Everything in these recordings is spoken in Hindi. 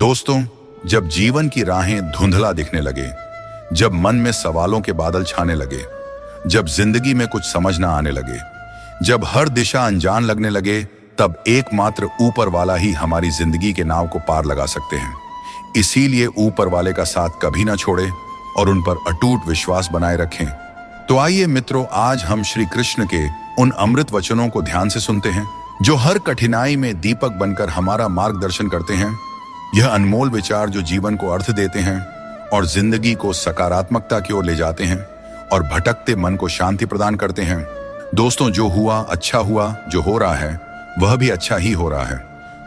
दोस्तों, जब जीवन की राहें धुंधला दिखने लगे, जब मन में सवालों के बादल छाने लगे, जब जिंदगी में कुछ समझ ना आने लगे, जब हर दिशा अनजान लगने लगे, तब एकमात्र ऊपर वाला ही हमारी जिंदगी के नाव को पार लगा सकते हैं। इसीलिए ऊपर वाले का साथ कभी ना छोड़े और उन पर अटूट विश्वास बनाए रखें। तो आइए मित्रों, आज हम श्री कृष्ण के उन अमृत वचनों को ध्यान से सुनते हैं जो हर कठिनाई में दीपक बनकर हमारा मार्गदर्शन करते हैं। यह अनमोल विचार जो जीवन को अर्थ देते हैं और जिंदगी को सकारात्मकता की ओर ले जाते हैं और भटकते मन को शांति प्रदान करते हैं। दोस्तों, जो हुआ अच्छा हुआ, जो हो रहा है वह भी अच्छा ही हो रहा है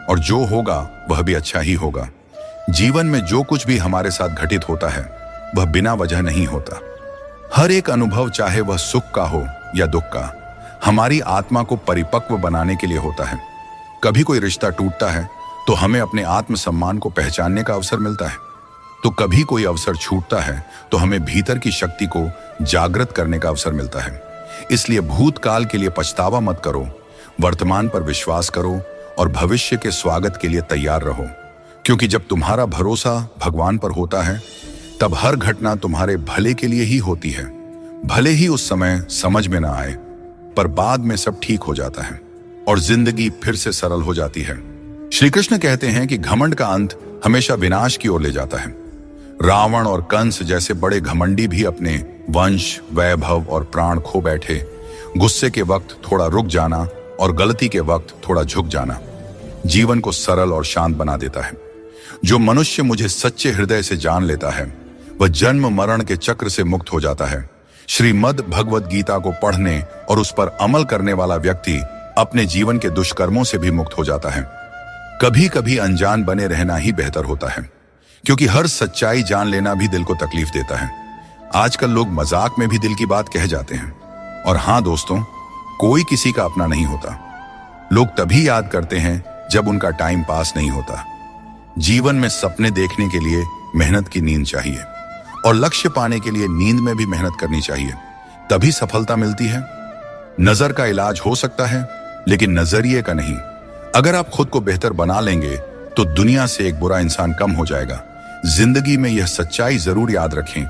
और जो होगा वह भी अच्छा ही होगा। जीवन में जो कुछ भी हमारे साथ घटित होता है वह बिना वजह नहीं होता। हर एक अनुभव, चाहे वह सुख का हो या दुख का, हमारी आत्मा को परिपक्व बनाने के लिए होता है। कभी कोई रिश्ता टूटता है तो हमें अपने आत्मसम्मान को पहचानने का अवसर मिलता है, तो कभी कोई अवसर छूटता है तो हमें भीतर की शक्ति को जागृत करने का अवसर मिलता है। इसलिए भूतकाल के लिए पछतावा मत करो, वर्तमान पर विश्वास करो और भविष्य के स्वागत के लिए तैयार रहो। क्योंकि जब तुम्हारा भरोसा भगवान पर होता है तब हर घटना तुम्हारे भले के लिए ही होती है। भले ही उस समय समझ में ना आए, पर बाद में सब ठीक हो जाता है और जिंदगी फिर से सरल हो जाती है। श्री कृष्ण कहते हैं कि घमंड का अंत हमेशा विनाश की ओर ले जाता है। रावण और कंस जैसे बड़े घमंडी भी अपने वंश, वैभव और प्राण खो बैठे। गुस्से के वक्त थोड़ा रुक जाना और गलती के वक्त थोड़ा झुक जाना जीवन को सरल और शांत बना देता है। जो मनुष्य मुझे सच्चे हृदय से जान लेता है वह जन्म मरण के चक्र से मुक्त हो जाता है। श्रीमद् भगवद गीता को पढ़ने और उस पर अमल करने वाला व्यक्ति अपने जीवन के दुष्कर्मों से भी मुक्त हो जाता है। कभी कभी अनजान बने रहना ही बेहतर होता है, क्योंकि हर सच्चाई जान लेना भी दिल को तकलीफ देता है। आजकल लोग मजाक में भी दिल की बात कह जाते हैं। और हाँ दोस्तों, कोई किसी का अपना नहीं होता। लोग तभी याद करते हैं जब उनका टाइम पास नहीं होता। जीवन में सपने देखने के लिए मेहनत की नींद चाहिए और लक्ष्य पाने के लिए नींद में भी मेहनत करनी चाहिए, तभी सफलता मिलती है। नजर का इलाज हो सकता है लेकिन नजरिए का नहीं। अगर आप खुद को बेहतर बना लेंगे तो दुनिया से एक बुरा इंसान कम हो जाएगा। जिंदगी में यह सच्चाई जरूर याद रखें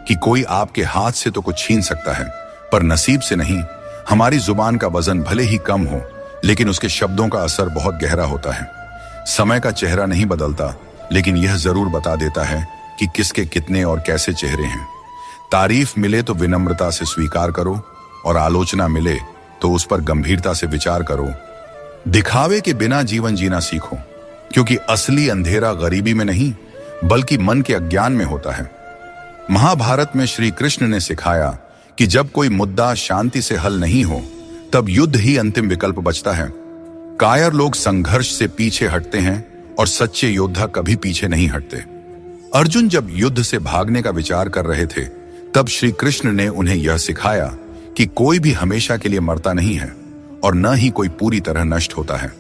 कि कोई आपके हाथ से तो कुछ छीन सकता है, पर नसीब से नहीं। हमारी जुबान का वजन भले ही कम हो लेकिन उसके शब्दों का असर बहुत गहरा होता है। समय का चेहरा नहीं बदलता, लेकिन यह जरूर बता देता है कि किसके कितने और कैसे चेहरे हैं। तारीफ मिले तो विनम्रता से स्वीकार करो और आलोचना मिले तो उस पर गंभीरता से विचार करो। दिखावे के बिना जीवन जीना सीखो, क्योंकि असली अंधेरा गरीबी में नहीं बल्कि मन के अज्ञान में होता है। महाभारत में श्री कृष्ण ने सिखाया कि जब कोई मुद्दा शांति से हल नहीं हो तब युद्ध ही अंतिम विकल्प बचता है। कायर लोग संघर्ष से पीछे हटते हैं और सच्चे योद्धा कभी पीछे नहीं हटते। अर्जुन जब युद्ध से भागने का विचार कर रहे थे तब श्री कृष्ण ने उन्हें यह सिखाया कि कोई भी हमेशा के लिए मरता नहीं है और न ही कोई पूरी तरह नष्ट होता है।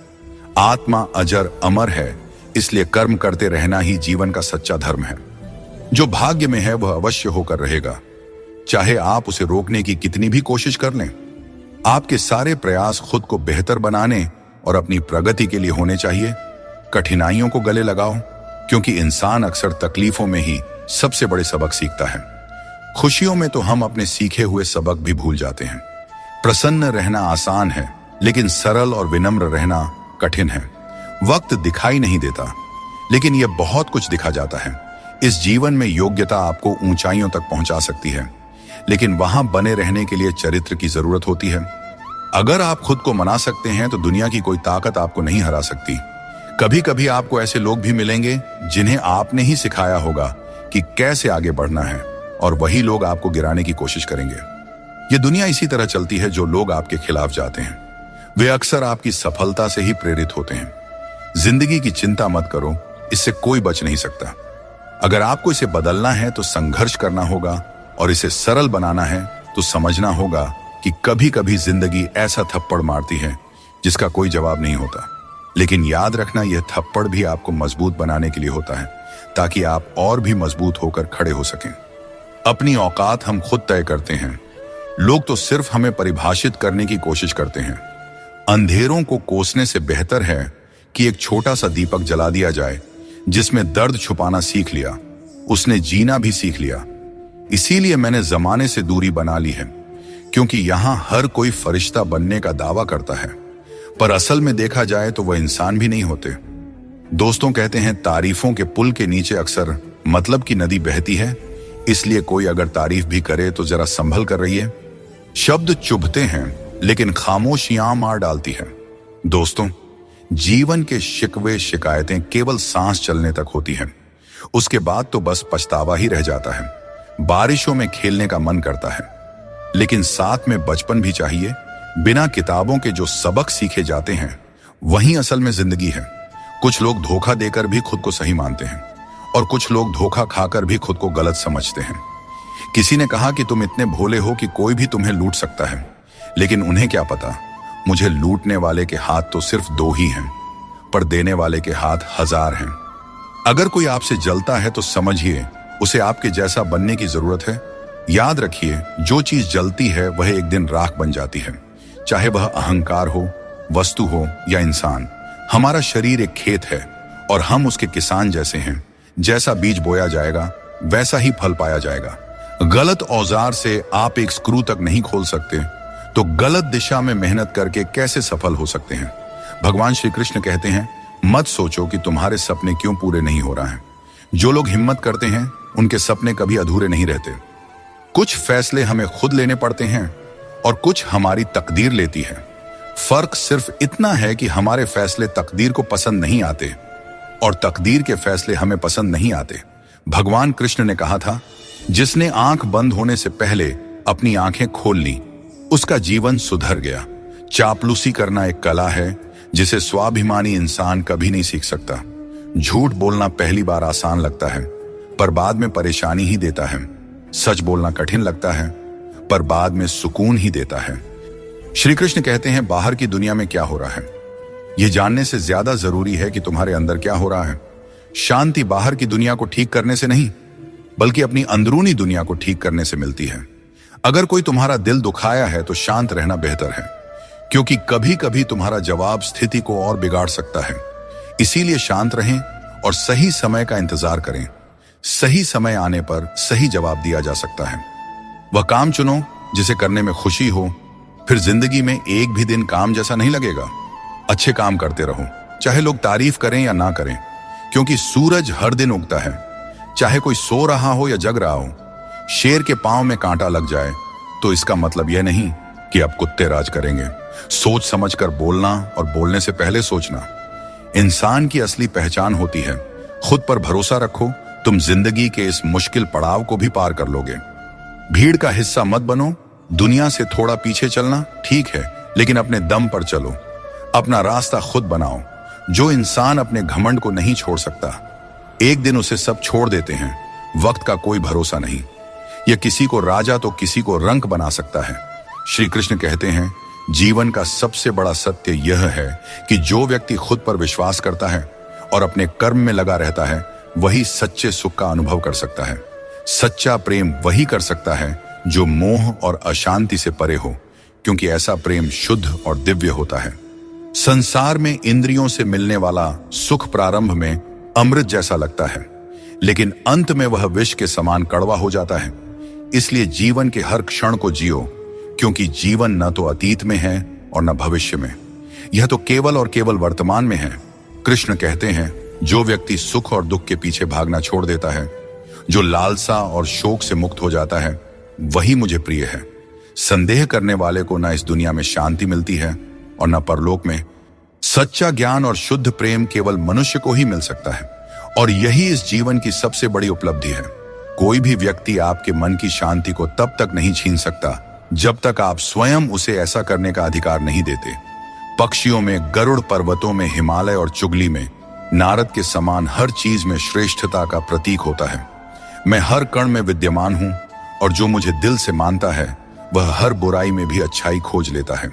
आत्मा अजर अमर है, इसलिए कर्म करते रहना ही जीवन का सच्चा धर्म है। जो भाग्य में है वह अवश्य होकर रहेगा, चाहे आप उसे रोकने की कितनी भी कोशिश कर लें। आपके सारे प्रयास खुद को बेहतर बनाने और अपनी प्रगति के लिए होने चाहिए। कठिनाइयों को गले लगाओ, क्योंकि इंसान अक्सर तकलीफों में ही सबसे बड़े सबक सीखता है। खुशियों में तो हम अपने सीखे हुए सबक भी भूल जाते हैं। प्रसन्न रहना आसान है, लेकिन सरल और विनम्र रहना कठिन है। वक्त दिखाई नहीं देता, लेकिन यह बहुत कुछ दिखा जाता है। इस जीवन में योग्यता आपको ऊंचाइयों तक पहुंचा सकती है, लेकिन वहां बने रहने के लिए चरित्र की जरूरत होती है। अगर आप खुद को मना सकते हैं तो दुनिया की कोई ताकत आपको नहीं हरा सकती। कभी कभी आपको ऐसे लोग भी मिलेंगे जिन्हें आपने ही सिखाया होगा कि कैसे आगे बढ़ना है, और वही लोग आपको गिराने की कोशिश करेंगे। ये दुनिया इसी तरह चलती है। जो लोग आपके खिलाफ जाते हैं वे अक्सर आपकी सफलता से ही प्रेरित होते हैं। जिंदगी की चिंता मत करो, इससे कोई बच नहीं सकता। अगर आपको इसे बदलना है तो संघर्ष करना होगा, और इसे सरल बनाना है तो समझना होगा कि कभी कभी जिंदगी ऐसा थप्पड़ मारती है जिसका कोई जवाब नहीं होता। लेकिन याद रखना, यह थप्पड़ भी आपको मजबूत बनाने के लिए होता है, ताकि आप और भी मजबूत होकर खड़े हो सकें। अपनी औकात हम खुद तय करते हैं। लोग तो सिर्फ हमें परिभाषित करने की कोशिश करते हैं। अंधेरों को कोसने से बेहतर है कि एक छोटा सा दीपक जला दिया जाए जिसमें दर्द छुपाना सीख लिया, उसने जीना भी सीख लिया। इसीलिए मैंने जमाने से दूरी बना ली है, क्योंकि यहां हर कोई फरिश्ता बनने का दावा करता है, पर असल में देखा जाए तो वह इंसान भी नहीं होते। दोस्तों कहते हैं तारीफों के पुल के नीचे अक्सर मतलब की नदी बहती है, इसलिए कोई अगर तारीफ भी करे तो जरा संभल कर रहिए। शब्द चुभते हैं लेकिन खामोशियां मार डालती है। दोस्तों, जीवन के शिकवे शिकायतें केवल सांस चलने तक होती हैं, उसके बाद तो बस पछतावा ही रह जाता है। बारिशों में खेलने का मन करता है, लेकिन साथ में बचपन भी चाहिए। बिना किताबों के जो सबक सीखे जाते हैं वही असल में जिंदगी है। कुछ लोग धोखा देकर भी खुद को सही मानते हैं और कुछ लोग धोखा खाकर भी खुद को गलत समझते हैं। किसी ने कहा कि तुम इतने भोले हो कि कोई भी तुम्हें लूट सकता है, लेकिन उन्हें क्या पता, मुझे लूटने वाले के हाथ तो सिर्फ 2 ही हैं, पर देने वाले के हाथ 1000 हैं। अगर कोई आपसे जलता है तो समझिए उसे आपके जैसा बनने की जरूरत है। याद रखिए, जो चीज जलती है वह एक दिन राख बन जाती है, चाहे वह अहंकार हो, वस्तु हो या इंसान। हमारा शरीर एक खेत है और हम उसके किसान जैसे हैं। जैसा बीज बोया जाएगा वैसा ही फल पाया जाएगा। गलत औजार से आप एक स्क्रू तक नहीं खोल सकते, तो गलत दिशा में मेहनत करके कैसे सफल हो सकते हैं। भगवान श्री कृष्ण कहते हैं, मत सोचो कि तुम्हारे सपने क्यों पूरे नहीं हो रहा है। जो लोग हिम्मत करते हैं उनके सपने कभी अधूरे नहीं रहते। कुछ फैसले हमें खुद लेने पड़ते हैं और कुछ हमारी तकदीर लेती है। फर्क सिर्फ इतना है कि हमारे फैसले तकदीर को पसंद नहीं आते और तकदीर के फैसले हमें पसंद नहीं आते। भगवान कृष्ण ने कहा था, जिसने आंख बंद होने से पहले अपनी आंखें खोल ली उसका जीवन सुधर गया। चापलूसी करना एक कला है जिसे स्वाभिमानी इंसान कभी नहीं सीख सकता। झूठ बोलना पहली बार आसान लगता है, पर बाद में परेशानी ही देता है। सच बोलना कठिन लगता है, पर बाद में सुकून ही देता है। श्री कृष्ण कहते हैं, बाहर की दुनिया में क्या हो रहा है यह जानने से ज्यादा जरूरी है कि तुम्हारे अंदर क्या हो रहा है। शांति बाहर की दुनिया को ठीक करने से नहीं, बल्कि अपनी अंदरूनी दुनिया को ठीक करने से मिलती है। अगर कोई तुम्हारा दिल दुखाया है तो शांत रहना बेहतर है, क्योंकि कभी कभी तुम्हारा जवाब स्थिति को और बिगाड़ सकता है। इसीलिए शांत रहें और सही समय का इंतजार करें। सही समय आने पर सही जवाब दिया जा सकता है। वह काम चुनो जिसे करने में खुशी हो, फिर जिंदगी में एक भी दिन काम जैसा नहीं लगेगा। अच्छे काम करते रहो, चाहे लोग तारीफ करें या ना करें, क्योंकि सूरज हर दिन उगता है, चाहे कोई सो रहा हो या जग रहा हो। शेर के पांव में कांटा लग जाए तो इसका मतलब यह नहीं कि अब कुत्ते राज करेंगे। सोच समझकर बोलना और बोलने से पहले सोचना इंसान की असली पहचान होती है। खुद पर भरोसा रखो, तुम जिंदगी के इस मुश्किल पड़ाव को भी पार कर लोगे। भीड़ का हिस्सा मत बनो। दुनिया से थोड़ा पीछे चलना ठीक है, लेकिन अपने दम पर चलो। अपना रास्ता खुद बनाओ। जो इंसान अपने घमंड को नहीं छोड़ सकता, एक दिन उसे सब छोड़ देते हैं। वक्त का कोई भरोसा नहीं। यह किसी को राजा तो किसी को रंक बना सकता है। श्री कृष्ण कहते हैं, जीवन का सबसे बड़ा सत्य यह है कि जो व्यक्ति खुद पर विश्वास करता है और अपने कर्म में लगा रहता है, वही सच्चे सुख का अनुभव कर सकता है। सच्चा प्रेम वही कर सकता है जो मोह और अशांति से परे हो, क्योंकि ऐसा प्रेम शुद्ध और दिव्य होता है। संसार में इंद्रियों से मिलने वाला सुख प्रारंभ में अमृत जैसा लगता है, लेकिन अंत में वह विष के समान कड़वा हो जाता है। इसलिए जीवन के हर क्षण को जियो, क्योंकि जीवन न तो अतीत में है और न भविष्य में, यह तो केवल और केवल वर्तमान में है। कृष्ण कहते हैं, जो व्यक्ति सुख और दुख के पीछे भागना छोड़ देता है, जो लालसा और शोक से मुक्त हो जाता है, वही मुझे प्रिय है। संदेह करने वाले को न इस दुनिया में शांति मिलती है और न परलोक में। सच्चा ज्ञान और शुद्ध प्रेम केवल मनुष्य को ही मिल सकता है, और यही इस जीवन की सबसे बड़ी उपलब्धि है। कोई भी व्यक्ति आपके मन की शांति को तब तक नहीं छीन सकता जब तक आप स्वयं उसे ऐसा करने का अधिकार नहीं देते। पक्षियों में गरुड़, पर्वतों में हिमालय और चुगली में नारद के समान हर चीज में श्रेष्ठता का प्रतीक होता है। मैं हर कण में विद्यमान हूं, और जो मुझे दिल से मानता है वह हर बुराई में भी अच्छाई खोज लेता है।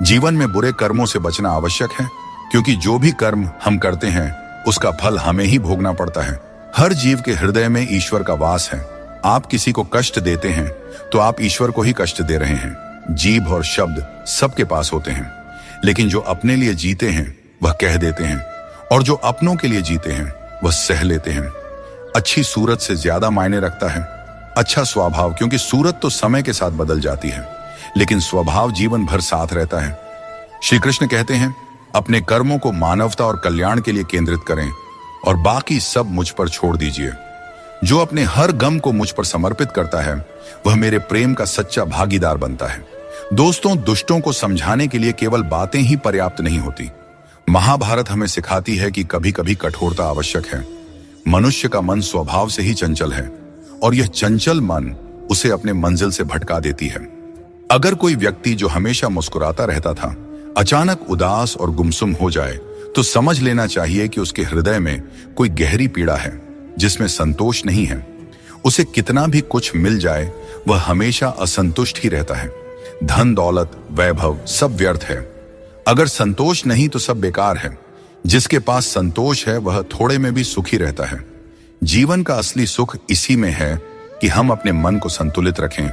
जीवन में बुरे कर्मों से बचना आवश्यक है, क्योंकि जो भी कर्म हम करते हैं उसका फल हमें ही भोगना पड़ता है। हर जीव के हृदय में ईश्वर का वास है। आप किसी को कष्ट देते हैं तो आप ईश्वर को ही कष्ट दे रहे हैं। जीभ और शब्द सबके पास होते हैं, लेकिन जो अपने लिए जीते हैं वह कह देते हैं, और जो अपनों के लिए जीते हैं वह सह लेते हैं। अच्छी सूरत से ज्यादा मायने रखता है अच्छा स्वभाव, क्योंकि सूरत तो समय के साथ बदल जाती है, लेकिन स्वभाव जीवन भर साथ रहता है। श्री कृष्ण कहते हैं, अपने कर्मों को मानवता और कल्याण के लिए केंद्रित करें और बाकी सब मुझ पर छोड़ दीजिए। जो अपने हर गम को मुझ पर समर्पित करता है वह मेरे प्रेम का सच्चा भागीदार बनता है। दोस्तों, दुष्टों को समझाने के लिए केवल बातें ही पर्याप्त नहीं होती। महाभारत हमें सिखाती है कि कभी कभी कठोरता आवश्यक है। मनुष्य का मन स्वभाव से ही चंचल है और यह चंचल मन उसे अपने मंजिल से भटका देती है। अगर कोई व्यक्ति जो हमेशा मुस्कुराता रहता था अचानक उदास और गुमसुम हो जाए तो समझ लेना चाहिए कि उसके हृदय में कोई गहरी पीड़ा है जिसमें संतोष नहीं है। उसे कितना भी कुछ मिल जाए वह हमेशा असंतुष्ट ही रहता है। धन दौलत वैभव सब व्यर्थ है, अगर संतोष नहीं तो सब बेकार है। जिसके पास संतोष है वह थोड़े में भी सुखी रहता है। जीवन का असली सुख इसी में है कि हम अपने मन को संतुलित रखें,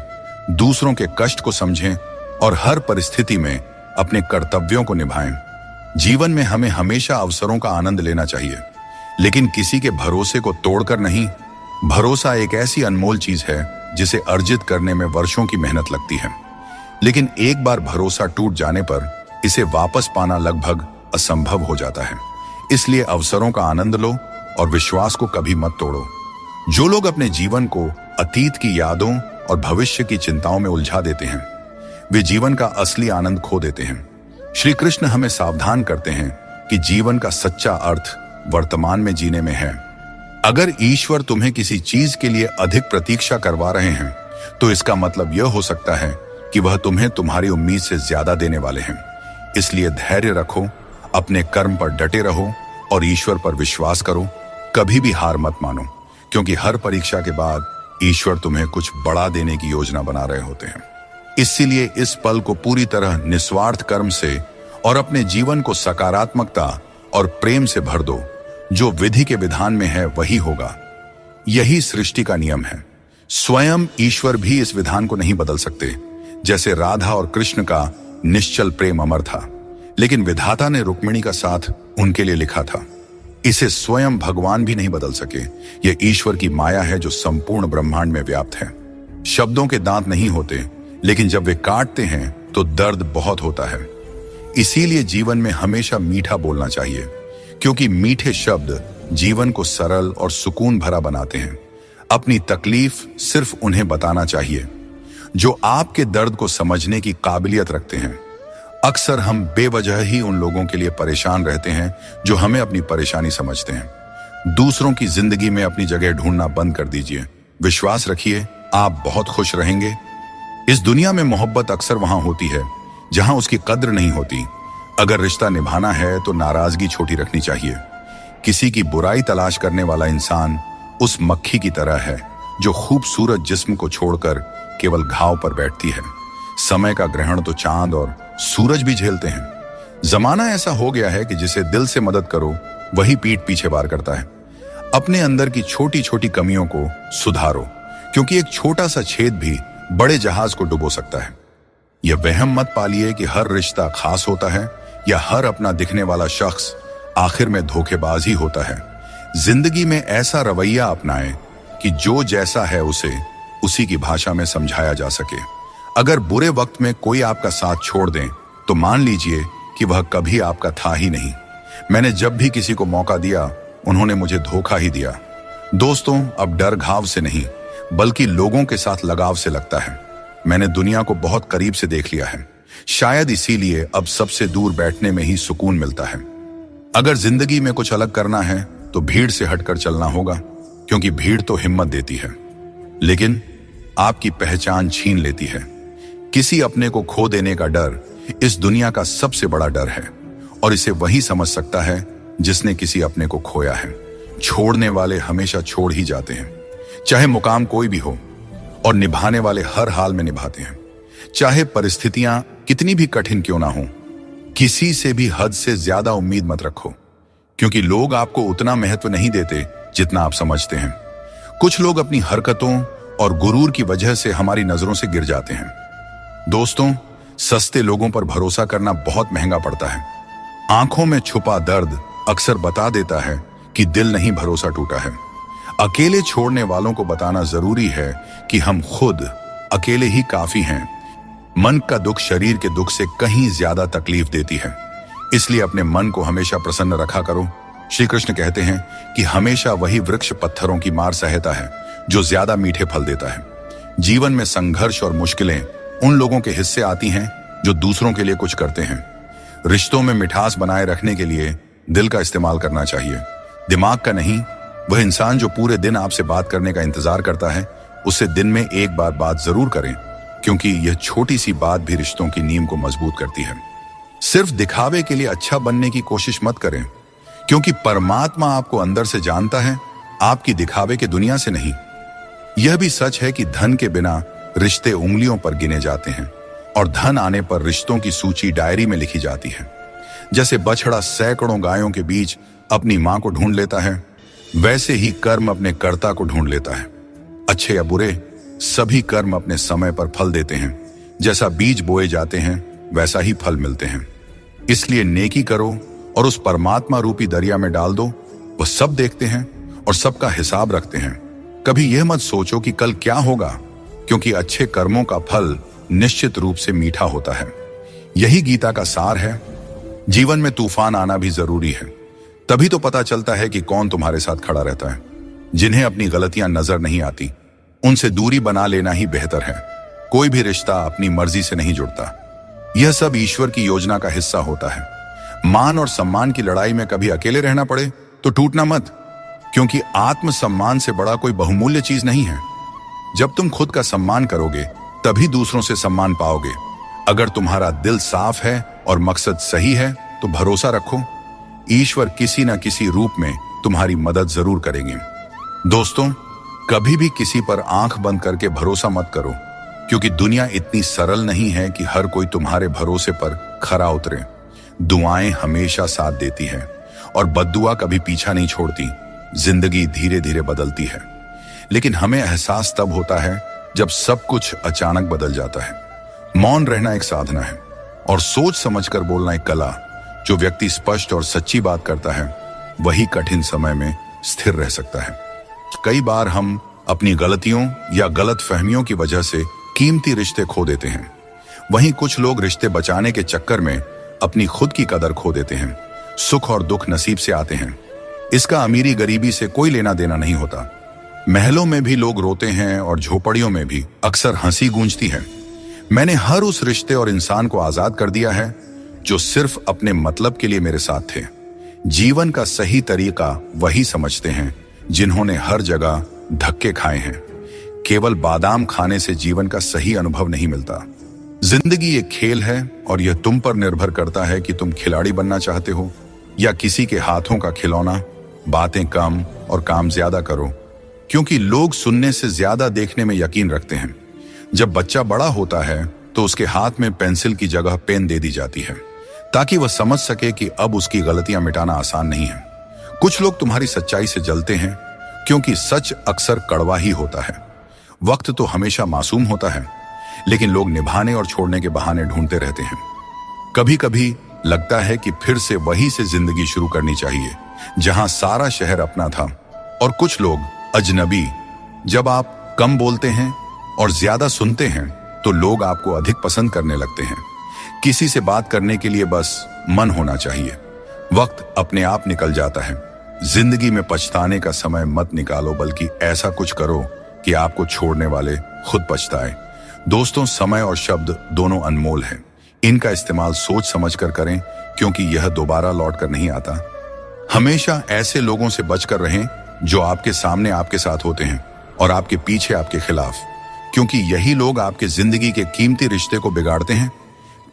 दूसरों के कष्ट को समझें और हर परिस्थिति में अपने कर्तव्यों को निभाएं। जीवन में हमें हमेशा अवसरों का आनंद लेना चाहिए, लेकिन किसी के भरोसे को तोड़कर नहीं। भरोसा एक ऐसी अनमोल चीज है जिसे अर्जित करने में वर्षों की मेहनत लगती है, लेकिन एक बार भरोसा टूट जाने पर इसे वापस पाना लगभग असंभव हो जाता है। इसलिए अवसरों का आनंद लो और विश्वास को कभी मत तोड़ो। जो लोग अपने जीवन को अतीत की यादों और भविष्य की चिंताओं में उलझा देते हैं वे जीवन का असली आनंद खो देते हैं। श्री कृष्ण हमें सावधान करते हैं कि जीवन का सच्चा अर्थ वर्तमान में जीने में है। अगर ईश्वर तुम्हें किसी चीज के लिए अधिक प्रतीक्षा करवा रहे हैं तो इसका मतलब यह हो सकता है कि वह तुम्हें तुम्हारी उम्मीद से ज्यादा देने वाले हैं। इसलिए धैर्य रखो, अपने कर्म पर डटे रहो और ईश्वर पर विश्वास करो। कभी भी हार मत मानो, क्योंकि हर परीक्षा के बाद ईश्वर तुम्हें कुछ बड़ा देने की योजना बना रहे होते हैं। इसीलिए इस पल को पूरी तरह निस्वार्थ कर्म से और अपने जीवन को सकारात्मकता और प्रेम से भर दो। जो विधि के विधान में है वही होगा। यही सृष्टि का नियम है। स्वयं ईश्वर भी इस विधान को नहीं बदल सकते। जैसे राधा और कृष्ण का निश्चल प्रेम अमर था, लेकिन विधाता ने रुक्मिणी का साथ उनके लिए लिखा था। इसे स्वयं भगवान भी नहीं बदल सके। यह ईश्वर की माया है जो संपूर्ण ब्रह्मांड में व्याप्त है। शब्दों के दांत नहीं होते, लेकिन जब वे काटते हैं तो दर्द बहुत होता है। इसीलिए जीवन में हमेशा मीठा बोलना चाहिए, क्योंकि मीठे शब्द जीवन को सरल और सुकून भरा बनाते हैं। अपनी तकलीफ सिर्फ उन्हें बताना चाहिए जो आपके दर्द को समझने की काबिलियत रखते हैं। अक्सर हम बेवजह ही उन लोगों के लिए परेशान रहते हैं जो हमें अपनी परेशानी समझते हैं। दूसरों की जिंदगी में अपनी जगह ढूंढना बंद कर दीजिए। विश्वास रखिए, आप बहुत खुश रहेंगे। इस दुनिया में मोहब्बत अक्सर वहां होती है जहां उसकी कद्र नहीं होती। अगर रिश्ता निभाना है तो नाराजगी छोटी रखनी चाहिए। किसी की बुराई तलाश करने वाला इंसान उस मक्खी की तरह है जो खूबसूरत जिस्म को छोड़कर केवल घाव पर बैठती है। समय का ग्रहण तो चांद और सूरज भी झेलते हैं। जमाना ऐसा हो गया है कि जिसे दिल से मदद करो वही पीठ पीछे वार करता है। अपने अंदर की छोटी छोटी कमियों को सुधारो, क्योंकि एक छोटा सा छेद भी बड़े जहाज को डुबो सकता है। यह वहम मत पालिए कि हर रिश्ता खास होता है या हर अपना दिखने वाला शख्स आखिर में धोखेबाज ही होता है। जिंदगी में ऐसा रवैया अपनाएं कि जो जैसा है उसे उसी की भाषा में समझाया जा सके। अगर बुरे वक्त में कोई आपका साथ छोड़ दें तो मान लीजिए कि वह कभी आपका था ही नहीं। मैंने जब भी किसी को मौका दिया उन्होंने मुझे धोखा ही दिया। दोस्तों, अब डर घाव से नहीं बल्कि लोगों के साथ लगाव से लगता है। मैंने दुनिया को बहुत करीब से देख लिया है। शायद इसीलिए अब सबसे दूर बैठने में ही सुकून मिलता है। अगर जिंदगी में कुछ अलग करना है तो भीड़ से हटकर चलना होगा, क्योंकि भीड़ तो हिम्मत देती है लेकिन आपकी पहचान छीन लेती है। किसी अपने को खो देने का डर इस दुनिया का सबसे बड़ा डर है और इसे वही समझ सकता है जिसने किसी अपने को खोया है। छोड़ने वाले हमेशा छोड़ ही जाते हैं, चाहे मुकाम कोई भी हो, और निभाने वाले हर हाल में निभाते हैं, चाहे परिस्थितियां कितनी भी कठिन क्यों ना हो। किसी से भी हद से ज्यादा उम्मीद मत रखो, क्योंकि लोग आपको उतना महत्व नहीं देते जितना आप समझते हैं। कुछ लोग अपनी हरकतों और गुरूर की वजह से हमारी नजरों से गिर जाते हैं। दोस्तों, सस्ते लोगों पर भरोसा करना बहुत महंगा पड़ता है। आंखों में छुपा दर्द अक्सर बता देता है कि दिल नहीं भरोसा टूटा है। अकेले छोड़ने वालों को बताना जरूरी है कि हम खुद अकेले ही काफी हैं। मन का दुख शरीर के दुख से कहीं ज्यादा तकलीफ देती है, इसलिए अपने मन को हमेशा प्रसन्न रखा करो। श्री कृष्ण कहते हैं कि हमेशा वही वृक्ष पत्थरों की मार सहता है जो ज्यादा मीठे फल देता है। जीवन में संघर्ष और मुश्किलें उन लोगों के हिस्से आती हैं जो दूसरों के लिए कुछ करते हैं। रिश्तों में मिठास बनाए रखने के लिए दिल का इस्तेमाल करना चाहिए, दिमाग का नहीं। वह इंसान जो पूरे दिन आपसे बात करने का इंतजार करता है, उससे दिन में एक बार बात जरूर करें, क्योंकि यह छोटी सी बात भी रिश्तों की नींव को मजबूत करती है। सिर्फ दिखावे के लिए अच्छा बनने की कोशिश मत करें, क्योंकि परमात्मा आपको अंदर से जानता है, आपकी दिखावे के दुनिया से नहीं। यह भी सच है कि धन के बिना रिश्ते उंगलियों पर गिने जाते हैं और धन आने पर रिश्तों की सूची डायरी में लिखी जाती है। जैसे बछड़ा सैकड़ों गायों के बीच अपनी मां को ढूंढ लेता है, वैसे ही कर्म अपने कर्ता को ढूंढ लेता है। अच्छे या बुरे, सभी कर्म अपने समय पर फल देते हैं। जैसा बीज बोए जाते हैं वैसा ही फल मिलते हैं। इसलिए नेकी करो और उस परमात्मा रूपी दरिया में डाल दो। वह सब देखते हैं और सबका हिसाब रखते हैं। कभी यह मत सोचो कि कल क्या होगा, क्योंकि अच्छे कर्मों का फल निश्चित रूप से मीठा होता है। यही गीता का सार है। जीवन में तूफान आना भी जरूरी है, तभी तो पता चलता है कि कौन तुम्हारे साथ खड़ा रहता है। जिन्हें अपनी गलतियां नजर नहीं आती, उनसे दूरी बना लेना ही बेहतर है। कोई भी रिश्ता अपनी मर्जी से नहीं जुड़ता, यह सब ईश्वर की योजना का हिस्सा होता है। मान और सम्मान की लड़ाई में कभी अकेले रहना पड़े तो टूटना मत, क्योंकि आत्मसम्मान से बड़ा कोई बहुमूल्य चीज नहीं है। जब तुम खुद का सम्मान करोगे तभी दूसरों से सम्मान पाओगे। अगर तुम्हारा दिल साफ है और मकसद सही है तो भरोसा रखो, ईश्वर किसी न किसी रूप में तुम्हारी मदद जरूर करेंगे। दोस्तों, कभी भी किसी पर आंख बंद करके भरोसा मत करो, क्योंकि दुनिया इतनी सरल नहीं है कि हर कोई तुम्हारे भरोसे पर खरा उतरे। दुआएं हमेशा साथ देती हैं और बद्दुआ कभी पीछा नहीं छोड़ती। जिंदगी धीरे धीरे बदलती है, लेकिन हमें एहसास तब होता है जब सब कुछ अचानक बदल जाता है। मौन रहना एक साधना है और सोच समझकर बोलना एक कला। जो व्यक्ति स्पष्ट और सच्ची बात करता है, वही कठिन समय में स्थिर रह सकता है। कई बार हम अपनी गलतियों या गलत फहमियों की वजह से कीमती रिश्ते खो देते हैं। वहीं कुछ लोग रिश्ते बचाने के चक्कर में अपनी खुद की कदर खो देते हैं। सुख और दुख नसीब से आते हैं, इसका अमीरी गरीबी से कोई लेना देना नहीं होता। महलों में भी लोग रोते हैं और झोपड़ियों में भी अक्सर हंसी गूंजती है। मैंने हर उस रिश्ते और इंसान को आजाद कर दिया है जो सिर्फ अपने मतलब के लिए मेरे साथ थे। जीवन का सही तरीका वही समझते हैं जिन्होंने हर जगह धक्के खाए हैं। केवल बादाम खाने से जीवन का सही अनुभव नहीं मिलता। जिंदगी एक खेल है और यह तुम पर निर्भर करता है कि तुम खिलाड़ी बनना चाहते हो या किसी के हाथों का खिलौना। बातें कम और काम ज्यादा करो, क्योंकि लोग सुनने से ज्यादा देखने में यकीन रखते हैं। जब बच्चा बड़ा होता है तो उसके हाथ में पेंसिल की जगह पेन दे दी जाती है, ताकि वह समझ सके कि अब उसकी गलतियां मिटाना आसान नहीं है। कुछ लोग तुम्हारी सच्चाई से जलते हैं, क्योंकि सच अक्सर कड़वा ही होता है। वक्त तो हमेशा मासूम होता है, लेकिन लोग निभाने और छोड़ने के बहाने ढूंढते रहते हैं। कभी कभी लगता है कि फिर से वहीं से जिंदगी शुरू करनी चाहिए जहां सारा शहर अपना था और कुछ लोग अजनबी। जब आप कम बोलते हैं और ज्यादा सुनते हैं तो लोग आपको अधिक पसंद करने लगते हैं। किसी से बात करने के लिए बस मन होना चाहिए। वक्त अपने आप निकल जाता है। जिंदगी में पछताने का समय मत निकालो, बल्कि ऐसा कुछ करो कि आपको छोड़ने वाले खुद पछताए। दोस्तों, समय और शब्द दोनों अनमोल हैं। इनका इस्तेमाल सोच समझकर करें, क्योंकि यह दोबारा लौट कर नहीं आता। हमेशा ऐसे लोगों से बचकर रहें जो आपके सामने आपके साथ होते हैं और आपके पीछे आपके खिलाफ, क्योंकि यही लोग आपके जिंदगी के कीमती रिश्ते को बिगाड़ते हैं।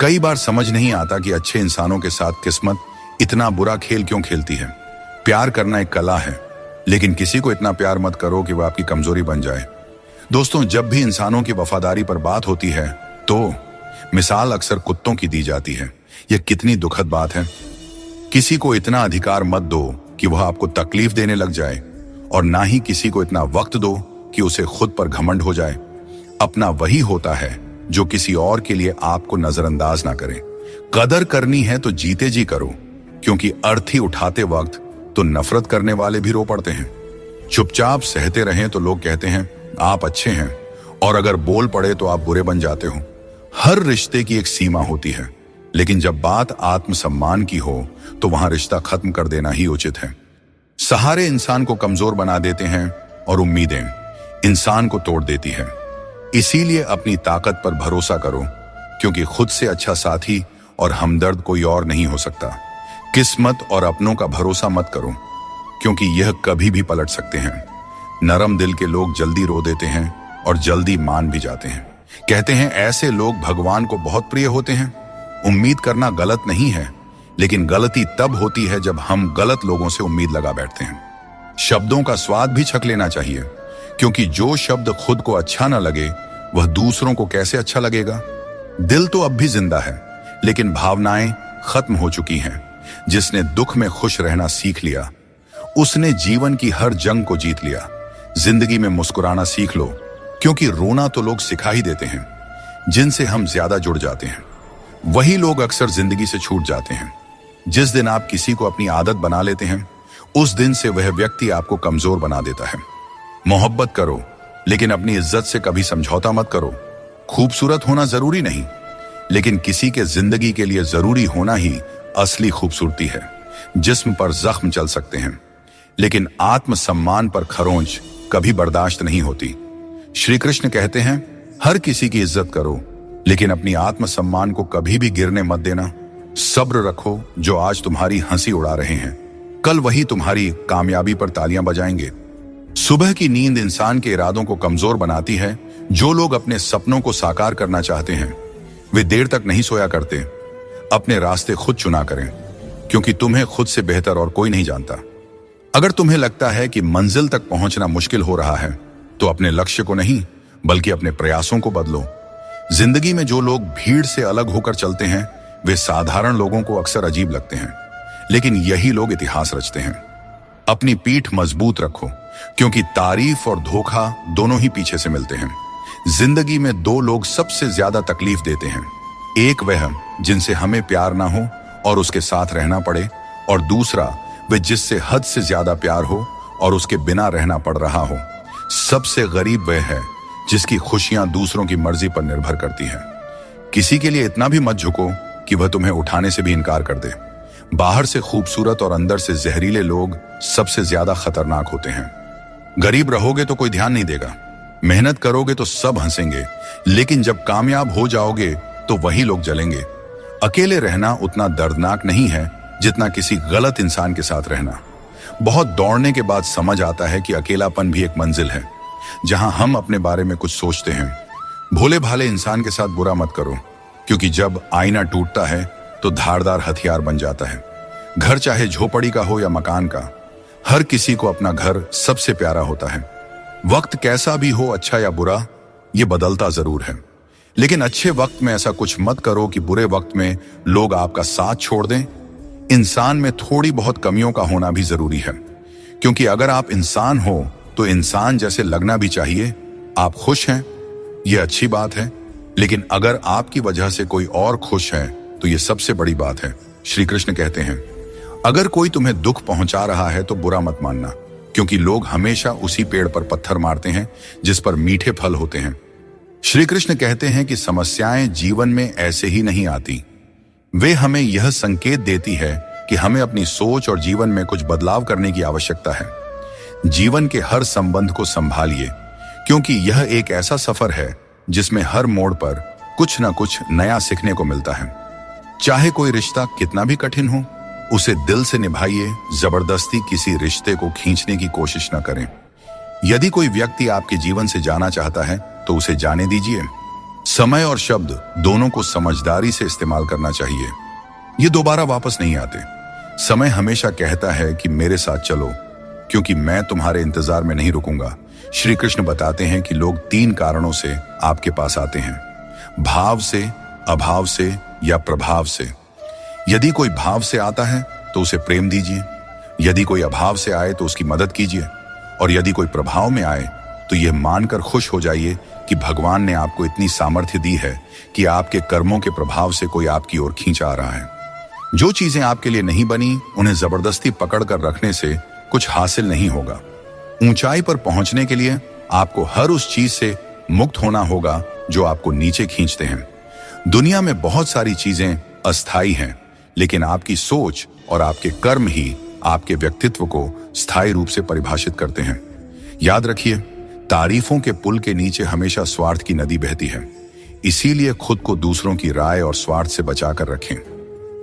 कई बार समझ नहीं आता कि अच्छे इंसानों के साथ किस्मत इतना बुरा खेल क्यों खेलती है। प्यार करना एक कला है, लेकिन किसी को इतना प्यार मत करो कि वह आपकी कमजोरी बन जाए। दोस्तों, जब भी इंसानों की वफादारी पर बात होती है तो मिसाल अक्सर कुत्तों की दी जाती है। यह कितनी दुखद बात है। किसी को इतना अधिकार मत दो कि वह आपको तकलीफ देने लग जाए, और ना ही किसी को इतना वक्त दो कि उसे खुद पर घमंड हो जाए। अपना वही होता है जो किसी और के लिए आपको नजरअंदाज ना करे। कदर करनी है तो जीते जी करो, क्योंकि अर्थी उठाते वक्त तो नफरत करने वाले भी रो पड़ते हैं। चुपचाप सहते रहें तो लोग कहते हैं आप अच्छे हैं, और अगर बोल पड़े तो आप बुरे बन जाते हो। हर रिश्ते की एक सीमा होती है, लेकिन जब बात आत्मसम्मान की हो तो वहां रिश्ता खत्म कर देना ही उचित है। सहारे इंसान को कमजोर बना देते हैं और उम्मीदें इंसान को तोड़ देती है। इसीलिए अपनी ताकत पर भरोसा करो, क्योंकि खुद से अच्छा साथी और हमदर्द कोई और नहीं हो सकता। किस्मत और अपनों का भरोसा मत करो, क्योंकि यह कभी भी पलट सकते हैं। नरम दिल के लोग जल्दी रो देते हैं और जल्दी मान भी जाते हैं। कहते हैं ऐसे लोग भगवान को बहुत प्रिय होते हैं। उम्मीद करना गलत नहीं है, लेकिन गलती तब होती है जब हम गलत लोगों से उम्मीद लगा बैठते हैं। शब्दों का स्वाद भी छक लेना चाहिए, क्योंकि जो शब्द खुद को अच्छा न लगे वह दूसरों को कैसे अच्छा लगेगा। दिल तो अब भी जिंदा है, लेकिन भावनाएं खत्म हो चुकी हैं। जिसने दुख में खुश रहना सीख लिया, उसने जीवन की हर जंग को जीत लिया। जिंदगी में मुस्कुराना सीख लो, क्योंकि रोना तो लोग सिखा ही देते हैं। जिनसे हम ज्यादा जुड़ जाते हैं वही लोग अक्सर जिंदगी से छूट जाते हैं। जिस दिन आप किसी को अपनी आदत बना लेते हैं, उस दिन से वह व्यक्ति आपको कमजोर बना देता है। मोहब्बत करो, लेकिन अपनी इज्जत से कभी समझौता मत करो। खूबसूरत होना जरूरी नहीं, लेकिन किसी के जिंदगी के लिए जरूरी होना ही असली खूबसूरती है। जिस्म पर जख्म चल सकते हैं, लेकिन आत्मसम्मान पर खरोंच कभी बर्दाश्त नहीं होती। श्री कृष्ण कहते हैं हर किसी की इज्जत करो, लेकिन अपनी आत्मसम्मान को कभी भी गिरने मत देना। सब्र रखो, जो आज तुम्हारी हंसी उड़ा रहे हैं कल वही तुम्हारी कामयाबी पर तालियां बजाएंगे। सुबह की नींद इंसान के इरादों को कमजोर बनाती है। जो लोग अपने सपनों को साकार करना चाहते हैं वे देर तक नहीं सोया करते। अपने रास्ते खुद चुना करें, क्योंकि तुम्हें खुद से बेहतर और कोई नहीं जानता। अगर तुम्हें लगता है कि मंजिल तक पहुंचना मुश्किल हो रहा है, तो अपने लक्ष्य को नहीं बल्कि अपने प्रयासों को बदलो। जिंदगी में जो लोग भीड़ से अलग होकर चलते हैं वे साधारण लोगों को अक्सर अजीब लगते हैं, लेकिन यही लोग इतिहास रचते हैं। अपनी पीठ मजबूत रखो, क्योंकि तारीफ और धोखा दोनों ही पीछे से मिलते हैं। जिंदगी में दो लोग सबसे ज्यादा तकलीफ देते हैं। एक वह जिनसे हमें प्यार ना हो और उसके साथ रहना पड़े, और दूसरा वह जिससे हद से ज्यादा प्यार हो और उसके बिना रहना पड़ रहा हो। सबसे गरीब वह है जिसकी खुशियां दूसरों की मर्जी पर निर्भर करती हैं। किसी के लिए इतना भी मत झुको कि वह तुम्हें उठाने से भी इनकार कर दे। बाहर से खूबसूरत और अंदर से जहरीले लोग सबसे ज्यादा खतरनाक होते हैं। गरीब रहोगे तो कोई ध्यान नहीं देगा, मेहनत करोगे तो सब हंसेंगे, लेकिन जब कामयाब हो जाओगे तो वही लोग जलेंगे। अकेले रहना उतना दर्दनाक नहीं है जितना किसी गलत इंसान के साथ रहना। बहुत दौड़ने के बाद समझ आता है कि अकेलापन भी एक मंजिल है, जहां हम अपने बारे में कुछ सोचते हैं। भोले भाले इंसान के साथ बुरा मत करो, क्योंकि जब आईना टूटता है तो धारदार हथियार बन जाता है। घर चाहे झोपड़ी का हो या मकान का, हर किसी को अपना घर सबसे प्यारा होता है। वक्त कैसा भी हो, अच्छा या बुरा, ये बदलता जरूर है, लेकिन अच्छे वक्त में ऐसा कुछ मत करो कि बुरे वक्त में लोग आपका साथ छोड़ दें। इंसान में थोड़ी बहुत कमियों का होना भी जरूरी है, क्योंकि अगर आप इंसान हो तो इंसान जैसे लगना भी चाहिए। आप खुश हैं, यह अच्छी बात है, लेकिन अगर आपकी वजह से कोई और खुश है तो यह सबसे बड़ी बात है। श्री कृष्ण कहते हैं अगर कोई तुम्हें दुख पहुंचा रहा है तो बुरा मत मानना, क्योंकि लोग हमेशा उसी पेड़ पर पत्थर मारते हैं जिस पर मीठे फल होते हैं। श्री कृष्ण कहते हैं कि समस्याएं जीवन में ऐसे ही नहीं आती, वे हमें यह संकेत देती है कि हमें अपनी सोच और जीवन में कुछ बदलाव करने की आवश्यकता है। जीवन के हर संबंध को संभालिए, क्योंकि यह एक ऐसा सफर है जिसमें हर मोड़ पर कुछ न कुछ नया सीखने को मिलता है। चाहे कोई रिश्ता कितना भी कठिन हो, उसे दिल से निभाइए। जबरदस्ती किसी रिश्ते को खींचने की कोशिश न करें। यदि कोई व्यक्ति आपके जीवन से जाना चाहता है तो उसे जाने दीजिए। समय और शब्द दोनों को समझदारी से इस्तेमाल करना चाहिए, ये दोबारा वापस नहीं आते। समय हमेशा कहता है कि मेरे साथ चलो, क्योंकि मैं तुम्हारे इंतजार में नहीं रुकूंगा। श्री कृष्ण बताते हैं कि लोग 3 कारणों से आपके पास आते हैं: भाव से, अभाव से या प्रभाव से। यदि कोई भाव से आता है तो उसे प्रेम दीजिए, यदि कोई अभाव से आए तो उसकी मदद कीजिए, और यदि कोई प्रभाव में आए तो यह मानकर खुश हो जाइए कि भगवान ने आपको इतनी सामर्थ्य दी है कि आपके कर्मों के प्रभाव से कोई आपकी ओर खींच आ रहा है। जो चीजें आपके लिए नहीं बनी, उन्हें जबरदस्ती पकड़ कर रखने से कुछ हासिल नहीं होगा। ऊंचाई पर पहुंचने के लिए आपको हर उस चीज से मुक्त होना होगा जो आपको नीचे खींचते हैं। दुनिया में बहुत सारी चीजें अस्थायी हैं, लेकिन आपकी सोच और आपके कर्म ही आपके व्यक्तित्व को स्थायी रूप से परिभाषित करते हैं। याद रखिए, तारीफों के पुल के नीचे हमेशा स्वार्थ की नदी बहती है। इसीलिए खुद को दूसरों की राय और स्वार्थ से बचाकर रखें।